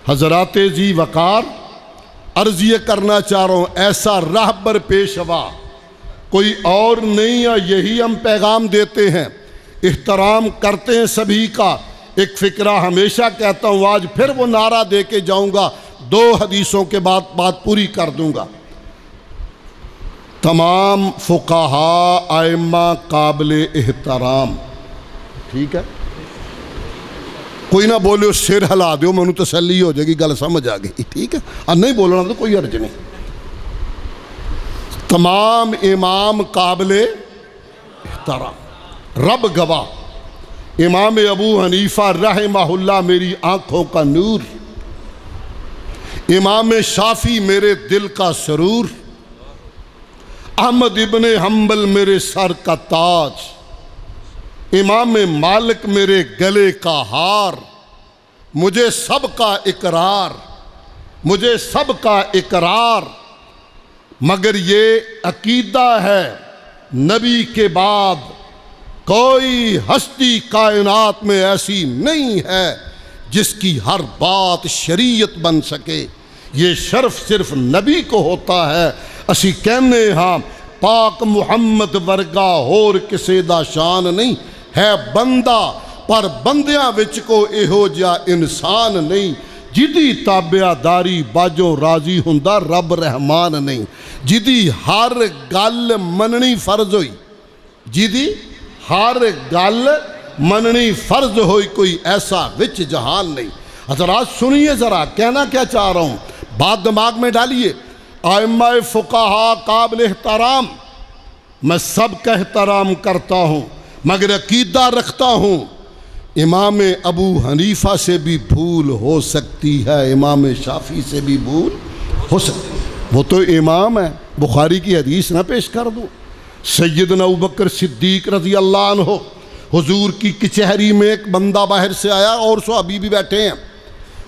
حضرات ذی وقار عرض یہ کرنا چاہ رہا ہوں ایسا رہبر پیشوا کوئی اور نہیں ہے یہی ہم پیغام دیتے ہیں احترام کرتے ہیں سبھی کا ایک فکرہ ہمیشہ کہتا ہوں آج پھر وہ نعرہ دے کے جاؤں گا 2 حدیثوں کے بعد بات پوری کر دوں گا تمام فقہاء ائمہ قابل احترام ٹھیک ہے کوئی نہ بولے اس سر ہلا دیو میں انہوں تسلی ہو جائے گی گل سمجھ آ گئی ٹھیک ہے اور نہیں بولنا تو کوئی حرج نہیں تمام امام قابل احترام رب گواہ امام ابو حنیفہ رحمہ اللہ میری آنکھوں کا نور امام شافعی میرے دل کا سرور احمد ابن حنبل میرے سر کا تاج امام مالک میرے گلے کا ہار مجھے سب کا اقرار مگر یہ عقیدہ ہے نبی کے بعد کوئی ہستی کائنات میں ایسی نہیں ہے جس کی ہر بات شریعت بن سکے یہ شرف صرف نبی کو ہوتا ہے اسی کہنے ہاں پاک محمد ورگا اور کسے دا شان نہیں ہے بندہ پر بندیاں وچ کو ایہو جا انسان نہیں جدی تابعہ داری باجوں راضی ہندہ رب رحمان نہیں جدی ہر گل مننی فرض ہوئی جدی ہر گل مننی فرض ہوئی کوئی ایسا وچ جہان نہیں حضرات سنیے ذرا کہنا کیا چاہ رہا ہوں بات دماغ میں ڈالیے ائمہ فقہاء قابل احترام میں سب کا احترام کرتا ہوں مگر عقیدہ رکھتا ہوں امام ابو حنیفہ سے بھی بھول ہو سکتی ہے امام شافعی سے بھی بھول ہو سکتی ہے وہ تو امام ہے بخاری کی حدیث نہ پیش کر دوں سیدنا ابوبکر صدیق رضی اللہ عنہ حضور کی کچہری میں ایک بندہ باہر سے آیا اور صحابی بھی بیٹھے ہیں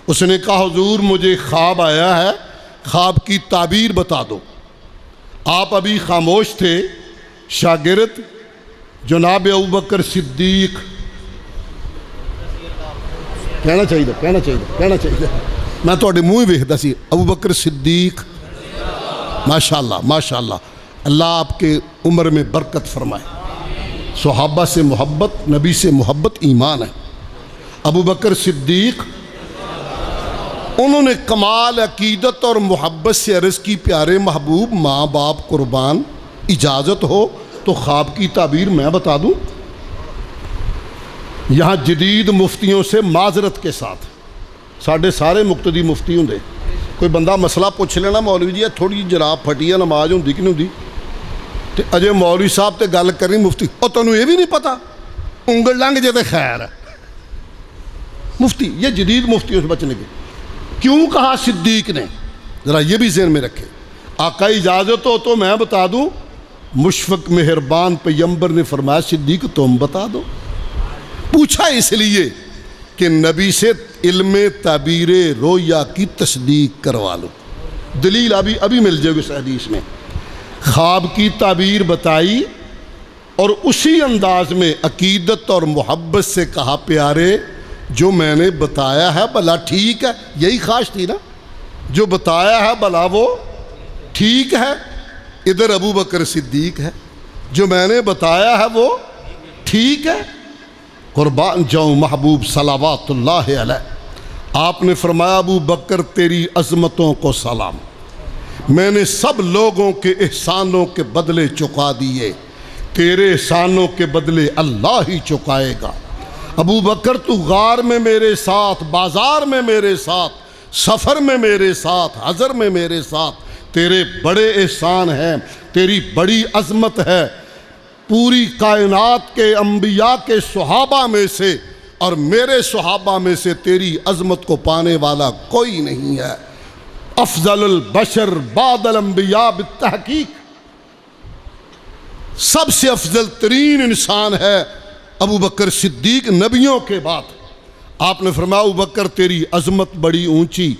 اس نے کہا حضور مجھے خواب آیا ہے خواب کی تعبیر بتا دو آپ ابھی خاموش تھے شاگرد جناب ابوبکر صدیق کہنا چاہیے میں تو منہ ہی ویکھدا سی ابو بکر صدیق ماشاءاللہ ماشاءاللہ اللہ آپ کے عمر میں برکت فرمائے صحابہ سے محبت نبی سے محبت ایمان ہے ابو بکر صدیق انہوں نے کمال عقیدت اور محبت سے عرض کی پیارے محبوب ماں باپ قربان اجازت ہو تو خواب کی تعبیر میں بتا دوں یہاں جدید مفتیوں سے معذرت کے ساتھ ساڈے سارے مقتدی مفتی ہوں کوئی بندہ مسئلہ پوچھ لینا مولوی جی تھوڑی جراب پھٹی ہے نماز ہوں کہ نہیں ہوندی تے اجے مولوی صاحب تے گل کرنی مفتی اور تمہیں یہ بھی نہیں پتا انگل لنگ جے تے خیر ہے مفتی یہ جدید مفتیوں سے بچنے کے کیوں کہا صدیق نے ذرا یہ بھی ذہن میں رکھے آقا اجازت ہو تو میں بتا دوں مشفق مہربان پیغمبر نے فرمایا صدیق تم بتا دو پوچھا اس لیے کہ نبی سے علم تعبیر رویا کی تصدیق کروا لو دلیل ابھی مل جائے گی اس حدیث میں خواب کی تعبیر بتائی اور اسی انداز میں عقیدت اور محبت سے کہا پیارے جو میں نے بتایا ہے بھلا ٹھیک ہے یہی خواہش تھی نا جو بتایا ہے بھلا وہ ٹھیک ہے ادھر ابو بکر صدیق ہے جو میں نے بتایا ہے وہ ٹھیک ہے قربان جاؤں محبوب صلوات اللہ علیہ آپ نے فرمایا ابو بکر تیری عظمتوں کو سلام میں نے سب لوگوں کے احسانوں کے بدلے چکا دیے تیرے احسانوں کے بدلے اللہ ہی چکائے گا ابو بکر تو غار میں میرے ساتھ بازار میں میرے ساتھ سفر میں میرے ساتھ حضر میں میرے ساتھ تیرے بڑے احسان ہیں تیری بڑی عظمت ہے پوری کائنات کے انبیاء کے صحابہ میں سے اور میرے صحابہ میں سے تیری عظمت کو پانے والا کوئی نہیں ہے افضل البشر بعد الانبیاء بالتحقیق سب سے افضل ترین انسان ہے ابو بکر صدیق نبیوں کے بعد آپ نے فرمایا ابو بکر تیری عظمت بڑی اونچی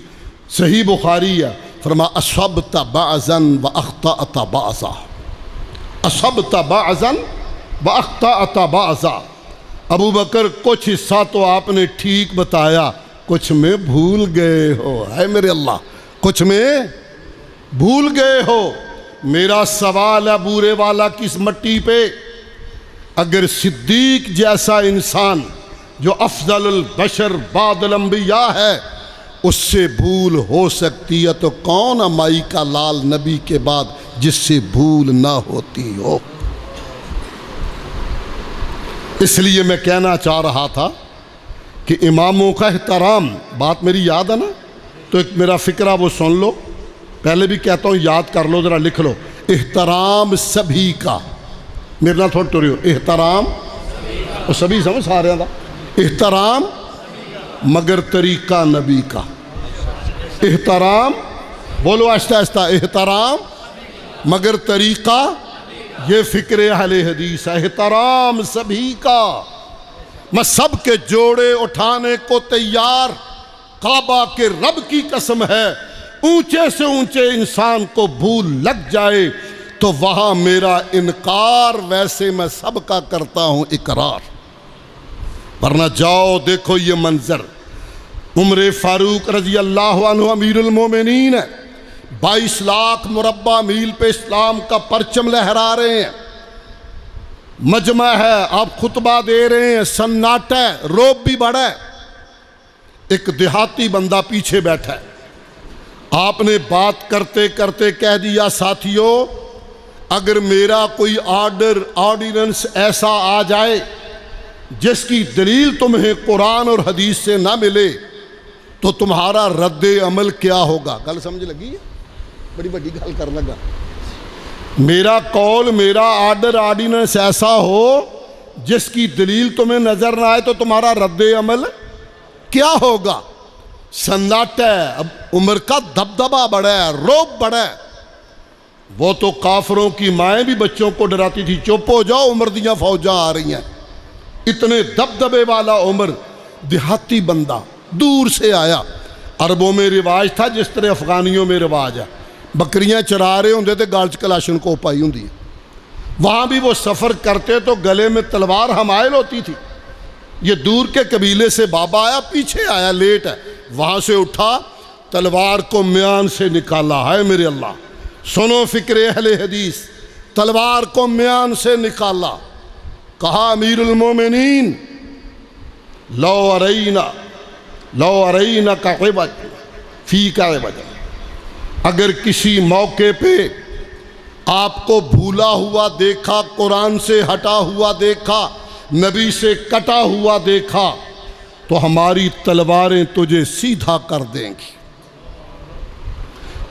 صحیح بخاری ہے فرمایا اصبت بعضا واخطأت بعضا اصبت بعضا واخطأت بعضا ابو بکر کچھ حصہ تو آپ نے ٹھیک بتایا کچھ میں بھول گئے ہو ہے میرے اللہ کچھ میں بھول گئے ہو میرا سوال ہے بورے والا کس مٹی پہ اگر صدیق جیسا انسان جو افضل البشر بعد الانبیاء ہے اس سے بھول ہو سکتی ہے تو کون امائی کا لال نبی کے بعد جس سے بھول نہ ہوتی ہو اس لیے میں کہنا چاہ رہا تھا کہ اماموں کا احترام بات میری یاد ہے نا تو ایک میرا فکرہ وہ سن لو پہلے بھی کہتا ہوں یاد کر لو ذرا لکھ لو احترام سبھی کا میرے نال تھوڑا ٹوری ہو احترام اور سبھی سمجھ سارے دا احترام مگر طریقہ نبی کا احترام بولو آہستہ آہستہ احترام مگر طریقہ یہ فکر اہل حدیث ہے احترام سبھی کا میں سب کے جوڑے اٹھانے کو تیار کعبہ کے رب کی قسم ہے اونچے سے اونچے انسان کو بھول لگ جائے تو وہاں میرا انکار ویسے میں سب کا کرتا ہوں اقرار ورنہ جاؤ دیکھو یہ منظر عمر فاروق رضی اللہ عنہ امیر المومنین ہے 22 لاکھ مربع میل پہ اسلام کا پرچم لہرا رہے ہیں مجمع ہے آپ خطبہ دے رہے ہیں سناٹا ہے روب بھی بڑا ہے ایک دیہاتی بندہ پیچھے بیٹھا ہے آپ نے بات کرتے کرتے کہہ دیا ساتھیو اگر میرا کوئی آرڈیننس ایسا آ جائے جس کی دلیل تمہیں قرآن اور حدیث سے نہ ملے تو تمہارا رد عمل کیا ہوگا گل سمجھ لگی ہے بڑی بڑی گل کر لگا میرا قول میرا آرڈیننس ایسا ہو جس کی دلیل تمہیں نظر نہ آئے تو تمہارا رد عمل کیا ہوگا سناٹا ہے اب عمر کا دبدبہ بڑا ہے روب بڑا ہے وہ تو کافروں کی مائیں بھی بچوں کو ڈراتی تھی چپ ہو جاؤ عمر دیاں فوجاں آ رہی ہیں اتنے دبدبے والا عمر دیہاتی بندہ دور سے آیا عربوں میں رواج تھا جس طرح افغانیوں میں رواج ہے بکریاں چرا رہے ہوں تھے گال چ کلاشن کو پائی ہوں وہاں بھی وہ سفر کرتے تو گلے میں تلوار حمائل ہوتی تھی یہ دور کے قبیلے سے بابا آیا پیچھے آیا لیٹ ہے وہاں سے اٹھا تلوار کو میان سے نکالا ہے میرے اللہ. سنو فکر اہل حدیث, تلوار کو میان سے نکالا. کہا امیر المومنین لو ارینا کا عوج فی کا عوج, اگر کسی موقع پہ آپ کو بھولا ہوا دیکھا, قرآن سے ہٹا ہوا دیکھا, نبی سے کٹا ہوا دیکھا, تو ہماری تلواریں تجھے سیدھا کر دیں گی,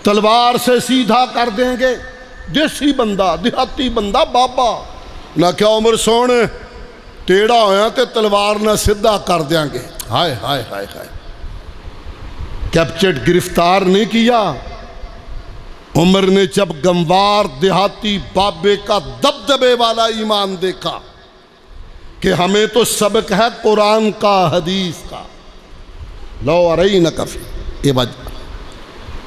تلوار سے سیدھا کر دیں گے. دیسی بندہ, دیہاتی بندہ, بابا نہ کیا عمر سونے ٹیڑا ہویا تے تلوار نہ سیدھا کر دیں گے. ہائے ہائے ہائے ہائے, کیپچرڈ گرفتار نہیں کیا. عمر نے جب گموار دیہاتی بابے کا دبدبے والا ایمان دیکھا کہ ہمیں تو سبق ہے قرآن کا, حدیث کا, لو ارینک فی عوج,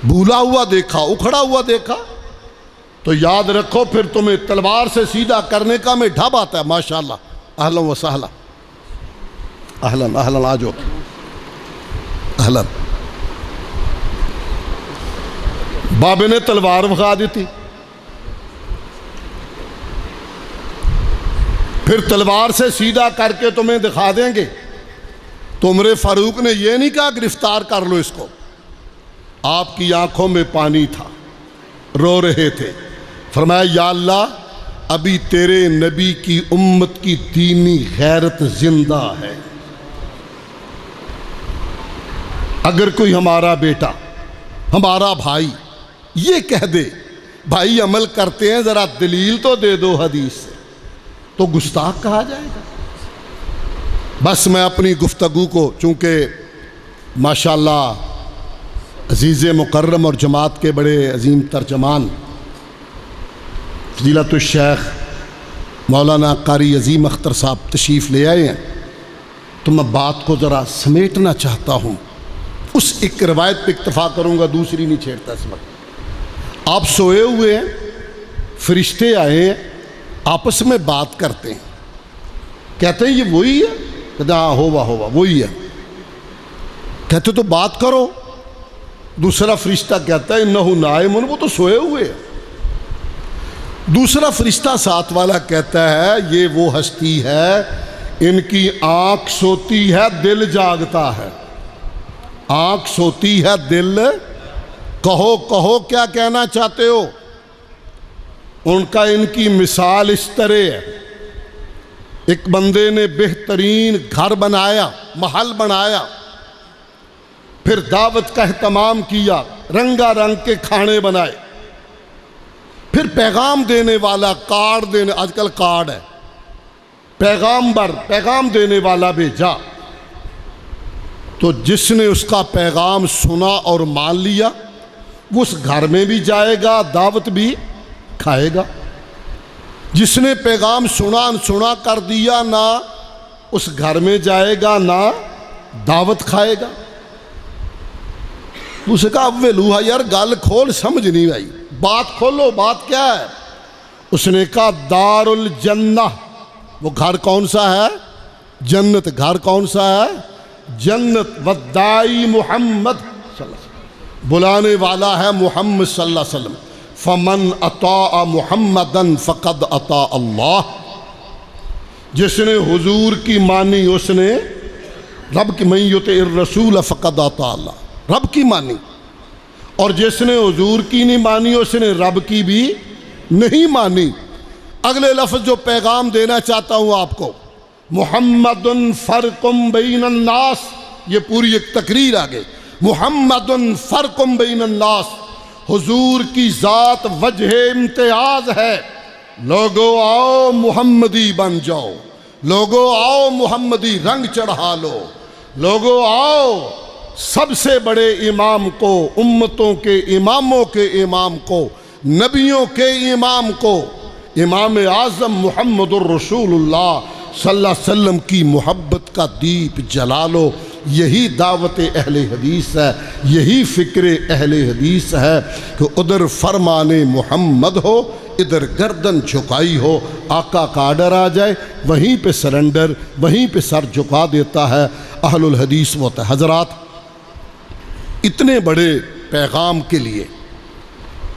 بھولا ہوا دیکھا, اکھڑا ہوا دیکھا, تو یاد رکھو پھر تمہیں تلوار سے سیدھا کرنے کا میں ڈھب آتا ہے. ماشاءاللہ, اہلا و سہلا, اہلا اہلا, آجو اہلا. بابے نے تلوار بخا دی تھی, پھر تلوار سے سیدھا کر کے تمہیں دکھا دیں گے. تو عمر فاروق نے یہ نہیں کہا گرفتار کر لو اس کو, آپ کی آنکھوں میں پانی تھا, رو رہے تھے. فرمایا یا اللہ, ابھی تیرے نبی کی امت کی دینی غیرت زندہ ہے. اگر کوئی ہمارا بیٹا, ہمارا بھائی یہ کہہ دے بھائی عمل کرتے ہیں ذرا دلیل تو دے دو حدیث سے, تو گستاخ کہا جائے گا. بس میں اپنی گفتگو کو, چونکہ ماشاءاللہ عزیز مکرم اور جماعت کے بڑے عظیم ترجمان فضیلت الشیخ مولانا قاری عظیم اختر صاحب تشریف لے آئے ہیں, تو میں بات کو ذرا سمیٹنا چاہتا ہوں. اس ایک روایت پہ اکتفا کروں گا, دوسری نہیں چھیڑتا اس وقت. آپ سوئے ہوئے ہیں, فرشتے آئے ہیں, آپس میں بات کرتے ہیں, کہتے ہیں یہ وہی ہے, کہتے ہیں ہاں ہوا وہی ہے. کہتے تو بات کرو. دوسرا فرشتہ کہتا ہے انہو نائم, وہ تو سوئے ہوئے ہیں. دوسرا فرشتہ ساتھ والا کہتا ہے یہ وہ ہستی ہے, ان کی آنکھ سوتی ہے دل جاگتا ہے. آنکھ سوتی ہے دل, کہو کہو کیا کہنا چاہتے ہو. ان کی مثال اس طرح ہے, ایک بندے نے بہترین گھر بنایا, محل بنایا, پھر دعوت کا اہتمام کیا, رنگا رنگ کے کھانے بنائے, پھر پیغام دینے والا کارڈ دینے, آج کل کارڈ ہے, پیغام دینے والا بھیجا. تو جس نے اس کا پیغام سنا اور مان لیا وہ اس گھر میں بھی جائے گا, دعوت بھی کھائے گا. جس نے پیغام سنا کر دیا, نہ اس گھر میں جائے گا نہ دعوت کھائے گا. اس نے کہا اولوہا, یار گل کھول, سمجھ نہیں آئی, بات کھولو, بات کیا ہے. اس نے کہا دار الجنہ, وہ گھر کون سا ہے؟ جنت. گھر کون سا ہے؟ جنت. والدائی محمد صلی اللہ علیہ وسلم, بلانے والا ہے محمد صلی اللہ علیہ وسلم. فمن اطاع محمدن فقد اطاع اللہ, جس نے حضور کی مانی اس نے رب کی, من یطع الرسول فقد اطاع اللہ, رب کی مانی. اور جس نے حضور کی نہیں مانی اس نے رب کی بھی نہیں مانی. اگلے لفظ جو پیغام دینا چاہتا ہوں آپ کو, محمد فرق بین الناس, یہ پوری ایک تقریر آگے. محمد فرق بین الناس, حضور کی ذات وجہ امتیاز ہے. لوگو آؤ محمدی بن جاؤ, لوگو آؤ محمدی رنگ چڑھا لو, لوگو آؤ سب سے بڑے امام کو, امتوں کے اماموں کے امام کو, نبیوں کے امام کو, امام اعظم محمد الرسول اللہ صلی اللہ علیہ وسلم کی محبت کا دیپ جلا لو. یہی دعوت اہل حدیث ہے, یہی فکر اہل حدیث ہے کہ ادھر فرمان محمد ہو, ادھر گردن جھکائی ہو, آقا کا آرڈر آ جائے وہیں پہ سرنڈر, وہیں پہ سر جھکا دیتا ہے. اہل الحدیث وہ ہوتا ہے. حضرات, اتنے بڑے پیغام کے لیے.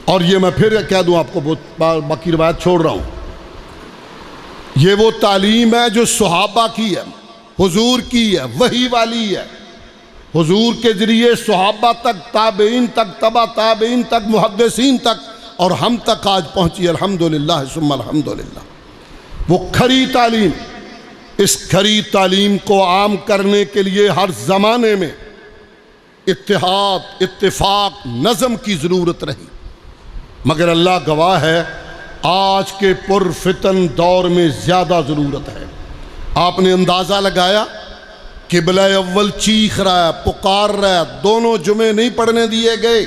اور یہ میں پھر کہہ دوں آپ کو، بہت باقی روایت چھوڑ رہا ہوں، یہ وہ تعلیم ہے جو صحابہ کی ہے، حضور کی ہے، وحی والی ہے. حضور کے ذریعے صحابہ تک، تابعین تک، تبع تابعین تک، محدثین تک، اور ہم تک آج پہنچی الحمدللہ ثم الحمدللہ. وہ کھری تعلیم، اس کھری تعلیم کو عام کرنے کے لیے ہر زمانے میں اتحاد، اتفاق، نظم کی ضرورت رہی. مگر اللہ گواہ ہے آج کے پرفتن دور میں زیادہ ضرورت ہے. آپ نے اندازہ لگایا، قبلہ اول چیخ رہا ہے، پکار رہا ہے، دونوں جمعے نہیں پڑھنے دیے گئے.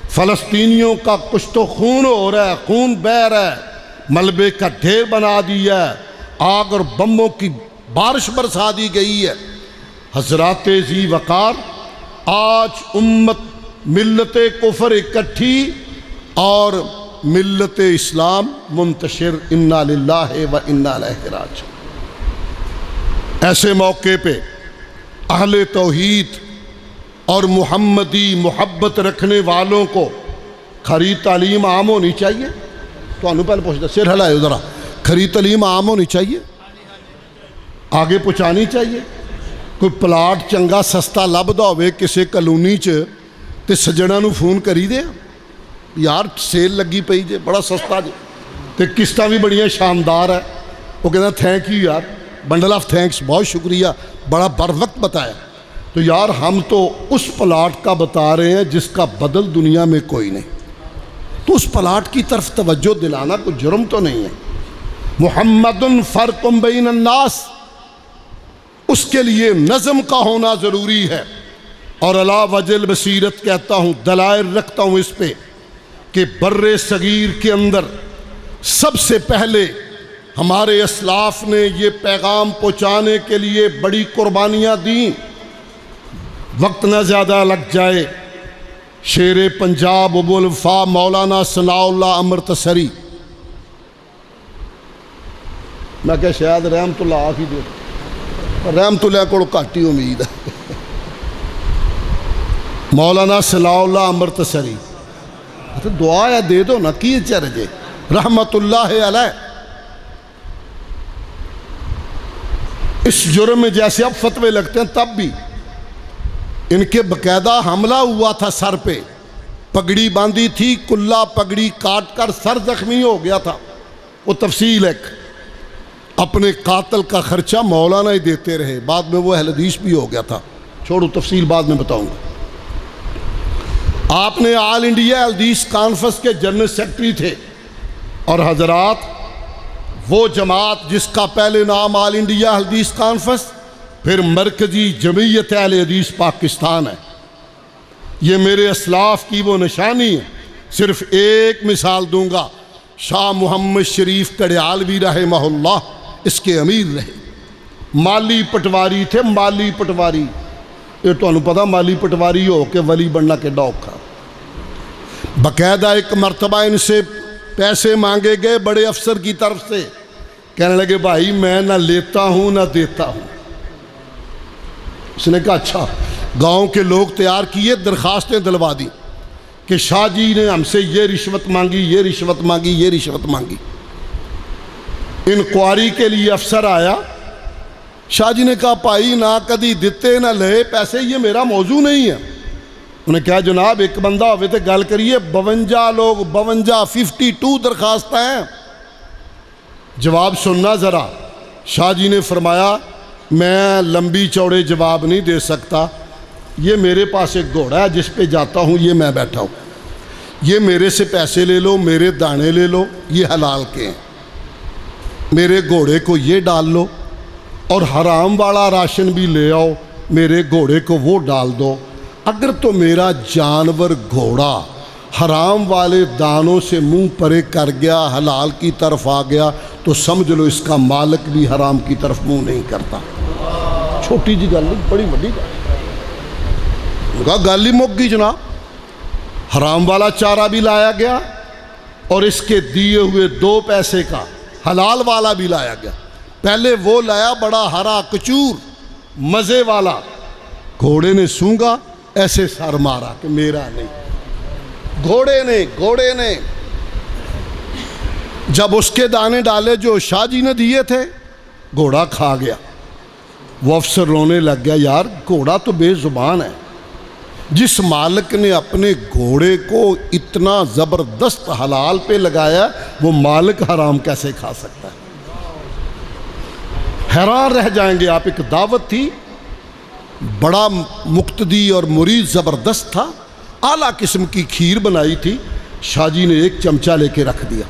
فلسطینیوں کا کچھ تو خون ہو رہا ہے، خون بہہ رہا ہے، ملبے کا ڈھیر بنا دیا ہے، آگ اور بموں کی بارش برسا دی گئی ہے. حضرات ذی وقار، آج امت ملت کفر اکٹھی اور ملت اسلام منتشر. انا للہ و انا الیہ راجعون. ایسے موقع پہ اہل توحید اور محمدی محبت رکھنے والوں کو کھری تعلیم عام ہونی چاہیے. تو انہوں پہلے پوچھتا، سر ہلائے ذرا، کھری تعلیم عام ہونی چاہیے، آگے پہنچانی چاہیے. کوئی پلاٹ چنگا سستا لبدا ہوئے کسی کالونی چ تے سجنا نو فون کری دے، یار سیل لگی پئی جے، بڑا سستا جے، تے قسطاں بھی بڑیاں شاندار ہے. وہ کہتا تھینک یو یار، بنڈل آف تھینکس، بہت شکریہ، بڑا بر وقت بتایا. تو یار ہم تو اس پلاٹ کا بتا رہے ہیں جس کا بدل دنیا میں کوئی نہیں، تو اس پلاٹ کی طرف توجہ دلانا کوئی جرم تو نہیں ہے. محمد فرق بین الناس، اس کے لیے نظم کا ہونا ضروری ہے. اور علی وجہ البصیرت کہتا ہوں، دلائل رکھتا ہوں اس پہ کہ بر صغیر کے اندر سب سے پہلے ہمارے اسلاف نے یہ پیغام پہنچانے کے لیے بڑی قربانیاں دیں. وقت نہ زیادہ لگ جائے، شیر پنجاب ابو الوفا مولانا ثناء اللہ امرتسری، میں کہ شاید رحمت اللہ آخ ہی دے، رحمت اللہ کو گھٹ ہی امید ہے. مولانا ثناء اللہ امرتسری، دعا ہے دے دو نا، کی چرجے رحمت اللہ علیہ. اس جرم میں جیسے اب فتوے لگتے ہیں، تب بھی ان کے باقاعدہ حملہ ہوا تھا، سر پہ پگڑی باندھی تھی، کلا پگڑی کاٹ کر سر زخمی ہو گیا تھا. وہ تفصیل ہے، اپنے قاتل کا خرچہ مولانا ہی دیتے رہے، بعد میں وہ اہل حدیث بھی ہو گیا تھا. چھوڑو تفصیل بعد میں بتاؤں گا. آپ نے آل انڈیا حدیث کانفرنس کے جنرل سیکرٹری تھے، اور حضرات وہ جماعت جس کا پہلے نام آل انڈیا حدیث کانفرنس پھر مرکزی جمعیت اہل حدیث پاکستان ہے، یہ میرے اسلاف کی وہ نشانی ہے. صرف ایک مثال دوں گا، شاہ محمد شریف کڑیالوی رحمہ اللہ اس کے امیر رہے، مالی پٹواری تھے. مالی پٹواری، یہ تو انہوں پتا مالی پٹواری ہو کہ ولی بننا کے ڈوکھا. باقاعدہ ایک مرتبہ ان سے پیسے مانگے گئے بڑے افسر کی طرف سے، کہنے لگے بھائی میں نہ لیتا ہوں نہ دیتا ہوں. اس نے کہا اچھا. گاؤں کے لوگ تیار کیے، درخواستیں دلوا دی کہ شاہ جی نے ہم سے یہ رشوت مانگی، یہ رشوت مانگی، یہ رشوت مانگی. انکوائری کے لیے افسر آیا، شاہ جی نے کہا بھائی نہ کدی دیتے نہ لے پیسے، یہ میرا موضوع نہیں ہے. انہوں نے کہا جناب ایک بندہ ہوئے تھے گل کریے، 52 لوگ، 52 درخواست ہیں، جواب سننا ذرا. شاہ جی نے فرمایا میں لمبی چوڑے جواب نہیں دے سکتا، یہ میرے پاس ایک گھوڑا ہے جس پہ جاتا ہوں، یہ میں بیٹھا ہوں، یہ میرے سے پیسے لے لو، میرے دانے لے لو، یہ حلال کے ہیں، میرے گھوڑے کو یہ ڈال لو، اور حرام والا راشن بھی لے آؤ، میرے گھوڑے کو وہ ڈال دو. اگر تو میرا جانور گھوڑا حرام والے دانوں سے منہ پرے کر گیا، حلال کی طرف آ گیا، تو سمجھ لو اس کا مالک بھی حرام کی طرف منہ نہیں کرتا. چھوٹی جی گل نہیں، بڑی بڑی گل. کہا گل ہی مک گئی جناب. حرام والا چارہ بھی لایا گیا اور اس کے دیے ہوئے 2 پیسے کا حلال والا بھی لایا گیا. پہلے وہ لایا بڑا ہرا کچور مزے والا، گھوڑے نے سونگا ایسے سر مارا کہ میرا نہیں. گھوڑے نے جب اس کے دانے ڈالے جو شاہ جی نے دیے تھے گھوڑا کھا گیا. وہ افسر رونے لگ گیا, یار گھوڑا تو بے زبان ہے, جس مالک نے اپنے گھوڑے کو اتنا زبردست حلال پہ لگایا وہ مالک حرام کیسے کھا سکتا ہے. حیران رہ جائیں گے آپ. ایک دعوت تھی, بڑا مقتدی اور مرید زبردست تھا, اعلیٰ قسم کی کھیر بنائی تھی. شاہ جی نے ایک چمچہ لے کے رکھ دیا.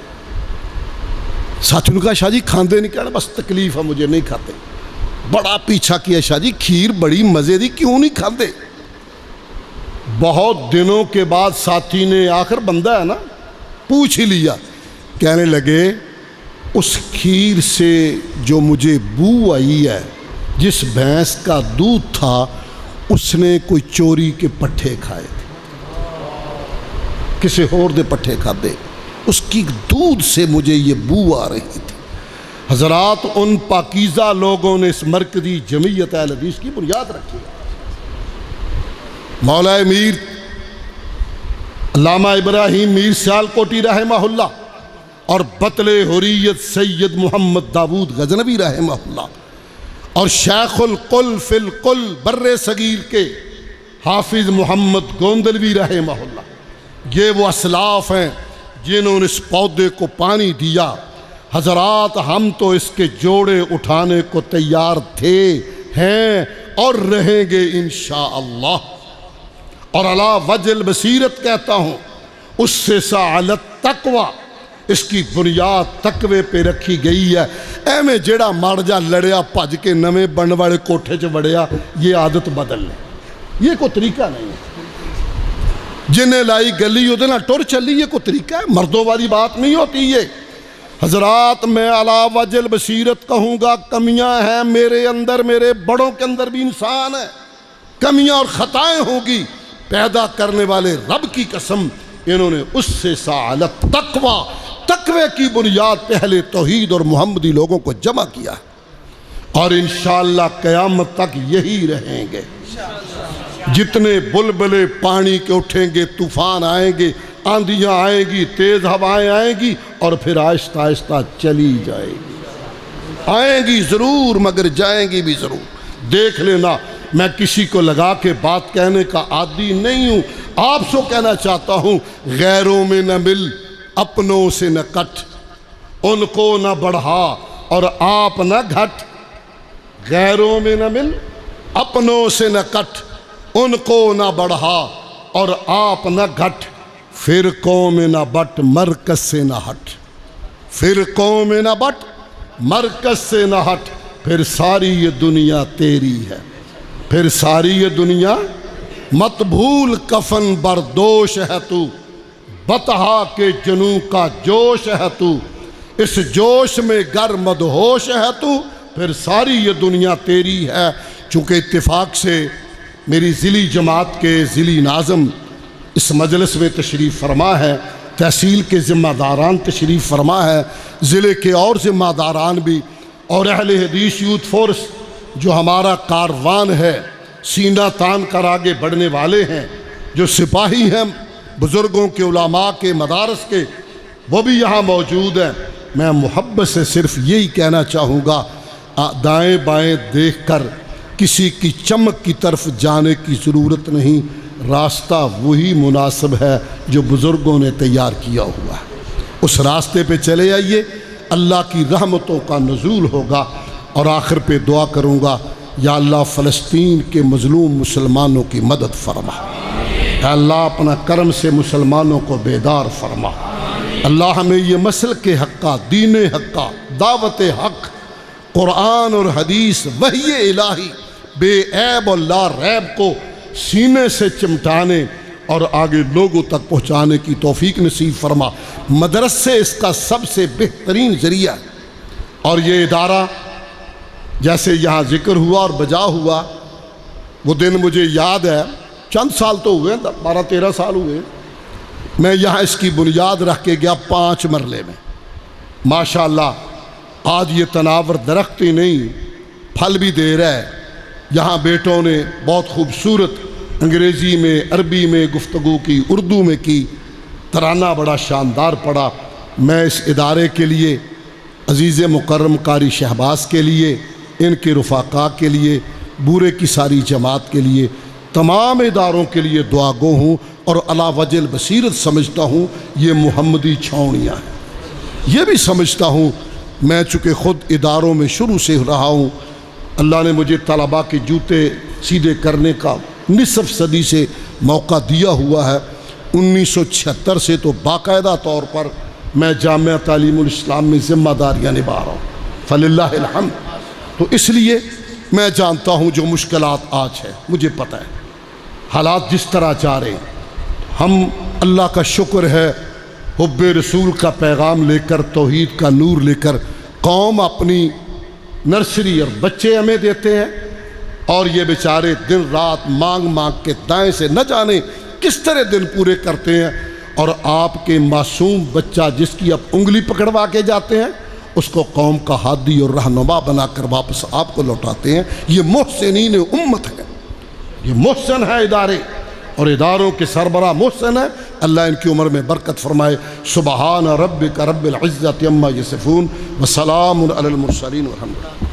ساتھیوں نے کہا شاہ جی کھاندے نہیں, کہنا بس تکلیف ہے مجھے نہیں کھاتے. بڑا پیچھا کیا, شاہ جی کھیر بڑی مزے دی, کیوں نہیں کھاندے. بہت دنوں کے بعد ساتھی نے, آخر بندہ ہے نا, پوچھ ہی لیا. کہنے لگے اس کھیر سے جو مجھے بو آئی ہے, جس بھینس کا دودھ تھا اس نے کوئی چوری کے پٹھے کھائے تھے, کسی اور دے پٹھے کھادے, اس کی دودھ سے مجھے یہ بو آ رہی تھی. حضرات ان پاکیزہ لوگوں نے اس مرکزی جمعیت اہل حدیث کی بنیاد رکھی. مولا میر علامہ ابراہیم میر سیالکوٹی رحمہ اللہ اور بطل حریت سید محمد داود غزنوی رحمہ اللہ اور شیخ القل فی القل بر صغیر کے حافظ محمد گوندلوی رحمہ اللہ, یہ وہ اسلاف ہیں جنہوں نے اس پودے کو پانی دیا. حضرات ہم تو اس کے جوڑے اٹھانے کو تیار تھے, ہیں اور رہیں گے انشاءاللہ. اور علی وجہ البصیرت کہتا ہوں, اس سے سعالت تقوی, اس کی بنیاد تقوی پہ رکھی گئی ہے. ایویں جیڑا مر جا لڑیا بھج کے نویں بن والے کوٹھے چ وڑیا, یہ عادت بدل لے, یہ کوئی طریقہ نہیں ہے. جنہیں لائی گلی وہ نہ ٹر چلی, یہ کوئی طریقہ ہے؟ مردوں والی بات نہیں ہوتی یہ. حضرات میں علی وجہ البصیرت کہوں گا, کمیاں ہیں میرے اندر, میرے بڑوں کے اندر بھی انسان ہے, کمیاں اور خطائیں ہوں گی. پیدا کرنے والے رب کی قسم, انہوں نے اس سے سعالت تقوی کی بنیاد پہلے توحید اور محمدی لوگوں کو جمع کیا, اور انشاءاللہ قیامت تک یہی رہیں گے. جتنے بلبلے پانی کے اٹھیں گے, طوفان آئیں گے, آندھیاں آئیں گی, تیز ہوائیں آئیں گی, اور پھر آہستہ آہستہ چلی جائے گی. آئیں گی ضرور مگر جائیں گی بھی ضرور. دیکھ لینا, میں کسی کو لگا کے بات کہنے کا عادی نہیں ہوں. آپ سے کہنا چاہتا ہوں, غیروں میں نہ مل اپنوں سے نہ کٹ, ان کو نہ بڑھا اور آپ نہ گھٹ. غیروں میں نہ مل اپنوں سے نہ کٹ, ان کو نہ بڑھا اور آپ نہ گھٹ. فرقوں میں نہ بٹ مرکز سے نہ ہٹ, فرقوں میں نہ بٹ مرکز سے نہ ہٹ. پھر ساری یہ دنیا تیری ہے, پھر ساری یہ دنیا, مت بھول کفن بردوش ہے تو, بطحا کے جنوں کا جوش ہے تو, اس جوش میں گر مدہوش ہے تو, پھر ساری یہ دنیا تیری ہے. چونکہ اتفاق سے میری ضلعی جماعت کے ضلعی ناظم اس مجلس میں تشریف فرما ہے, تحصیل کے ذمہ داران تشریف فرما ہے, ضلع کے اور ذمہ داران بھی, اور اہل حدیث یوتھ فورس جو ہمارا کاروان ہے, سینہ تان کر آگے بڑھنے والے ہیں, جو سپاہی ہیں بزرگوں کے, علماء کے, مدارس کے, وہ بھی یہاں موجود ہیں. میں محبت سے صرف یہی کہنا چاہوں گا, دائیں بائیں دیکھ کر کسی کی چمک کی طرف جانے کی ضرورت نہیں. راستہ وہی مناسب ہے جو بزرگوں نے تیار کیا ہوا ہے, اس راستے پہ چلے آئیے, اللہ کی رحمتوں کا نزول ہوگا. اور آخر پہ دعا کروں گا, یا اللہ فلسطین کے مظلوم مسلمانوں کی مدد فرما, یا اللہ اپنا کرم سے مسلمانوں کو بیدار فرما. اللہ ہمیں یہ مسلک حقہ, دین حقہ, دعوت حق, قرآن اور حدیث, وحی الہی بے عیب اور لا ریب کو سینے سے چمٹانے اور آگے لوگوں تک پہنچانے کی توفیق نصیب فرما. مدرسے اس کا سب سے بہترین ذریعہ ہے, اور یہ ادارہ جیسے یہاں ذکر ہوا اور بجا ہوا, وہ دن مجھے یاد ہے, چند سال تو ہوئے, 12-13 سال ہوئے, میں یہاں اس کی بنیاد رکھ کے گیا 5 مرلے میں. ماشاءاللہ آج یہ تناور درخت ہی نہیں, پھل بھی دے رہا ہے. یہاں بیٹوں نے بہت خوبصورت انگریزی میں، عربی میں گفتگو کی، اردو میں کی، ترانہ بڑا شاندار پڑا۔ میں اس ادارے کے لیے، عزیز مکرم قاری شہباز کے لیے، ان کے رفقا کے لیے، بورے کی ساری جماعت کے لیے، تمام اداروں کے لیے دعا گو ہوں، اور علی وجہ البصیرت سمجھتا ہوں یہ محمدی چھاؤنیاں ہیں۔ یہ بھی سمجھتا ہوں، میں چونکہ خود اداروں میں شروع سے رہا ہوں، اللہ نے مجھے طلباء کے جوتے سیدھے کرنے کا نصف صدی سے موقع دیا ہوا ہے۔ 1976 سے تو باقاعدہ طور پر میں جامعہ تعلیم الاسلام میں ذمہ داریاں نبھا رہا ہوں، فللہ الحمد۔ تو اس لیے میں جانتا ہوں جو مشکلات آج ہے، مجھے پتہ ہے حالات جس طرح جا رہے ہیں، ہم اللہ کا شکر ہے حب رسول کا پیغام لے کر، توحید کا نور لے کر قوم اپنی نرسری اور بچے ہمیں دیتے ہیں، اور یہ بیچارے دن رات مانگ مانگ کے دائیں سے نہ جانے کس طرح دن پورے کرتے ہیں، اور آپ کے معصوم بچہ جس کی آپ انگلی پکڑوا کے جاتے ہیں، اس کو قوم کا ہادی اور رہنما بنا کر واپس آپ کو لوٹاتے ہیں۔ یہ محسنین امت ہے، یہ محسن ہے ادارے، اور اداروں کے سربراہ محسن ہے۔ اللہ ان کی عمر میں برکت فرمائے۔ سبحان ربک رب العزت عما یصفون وسلام علی المرسلین والحمد للہ۔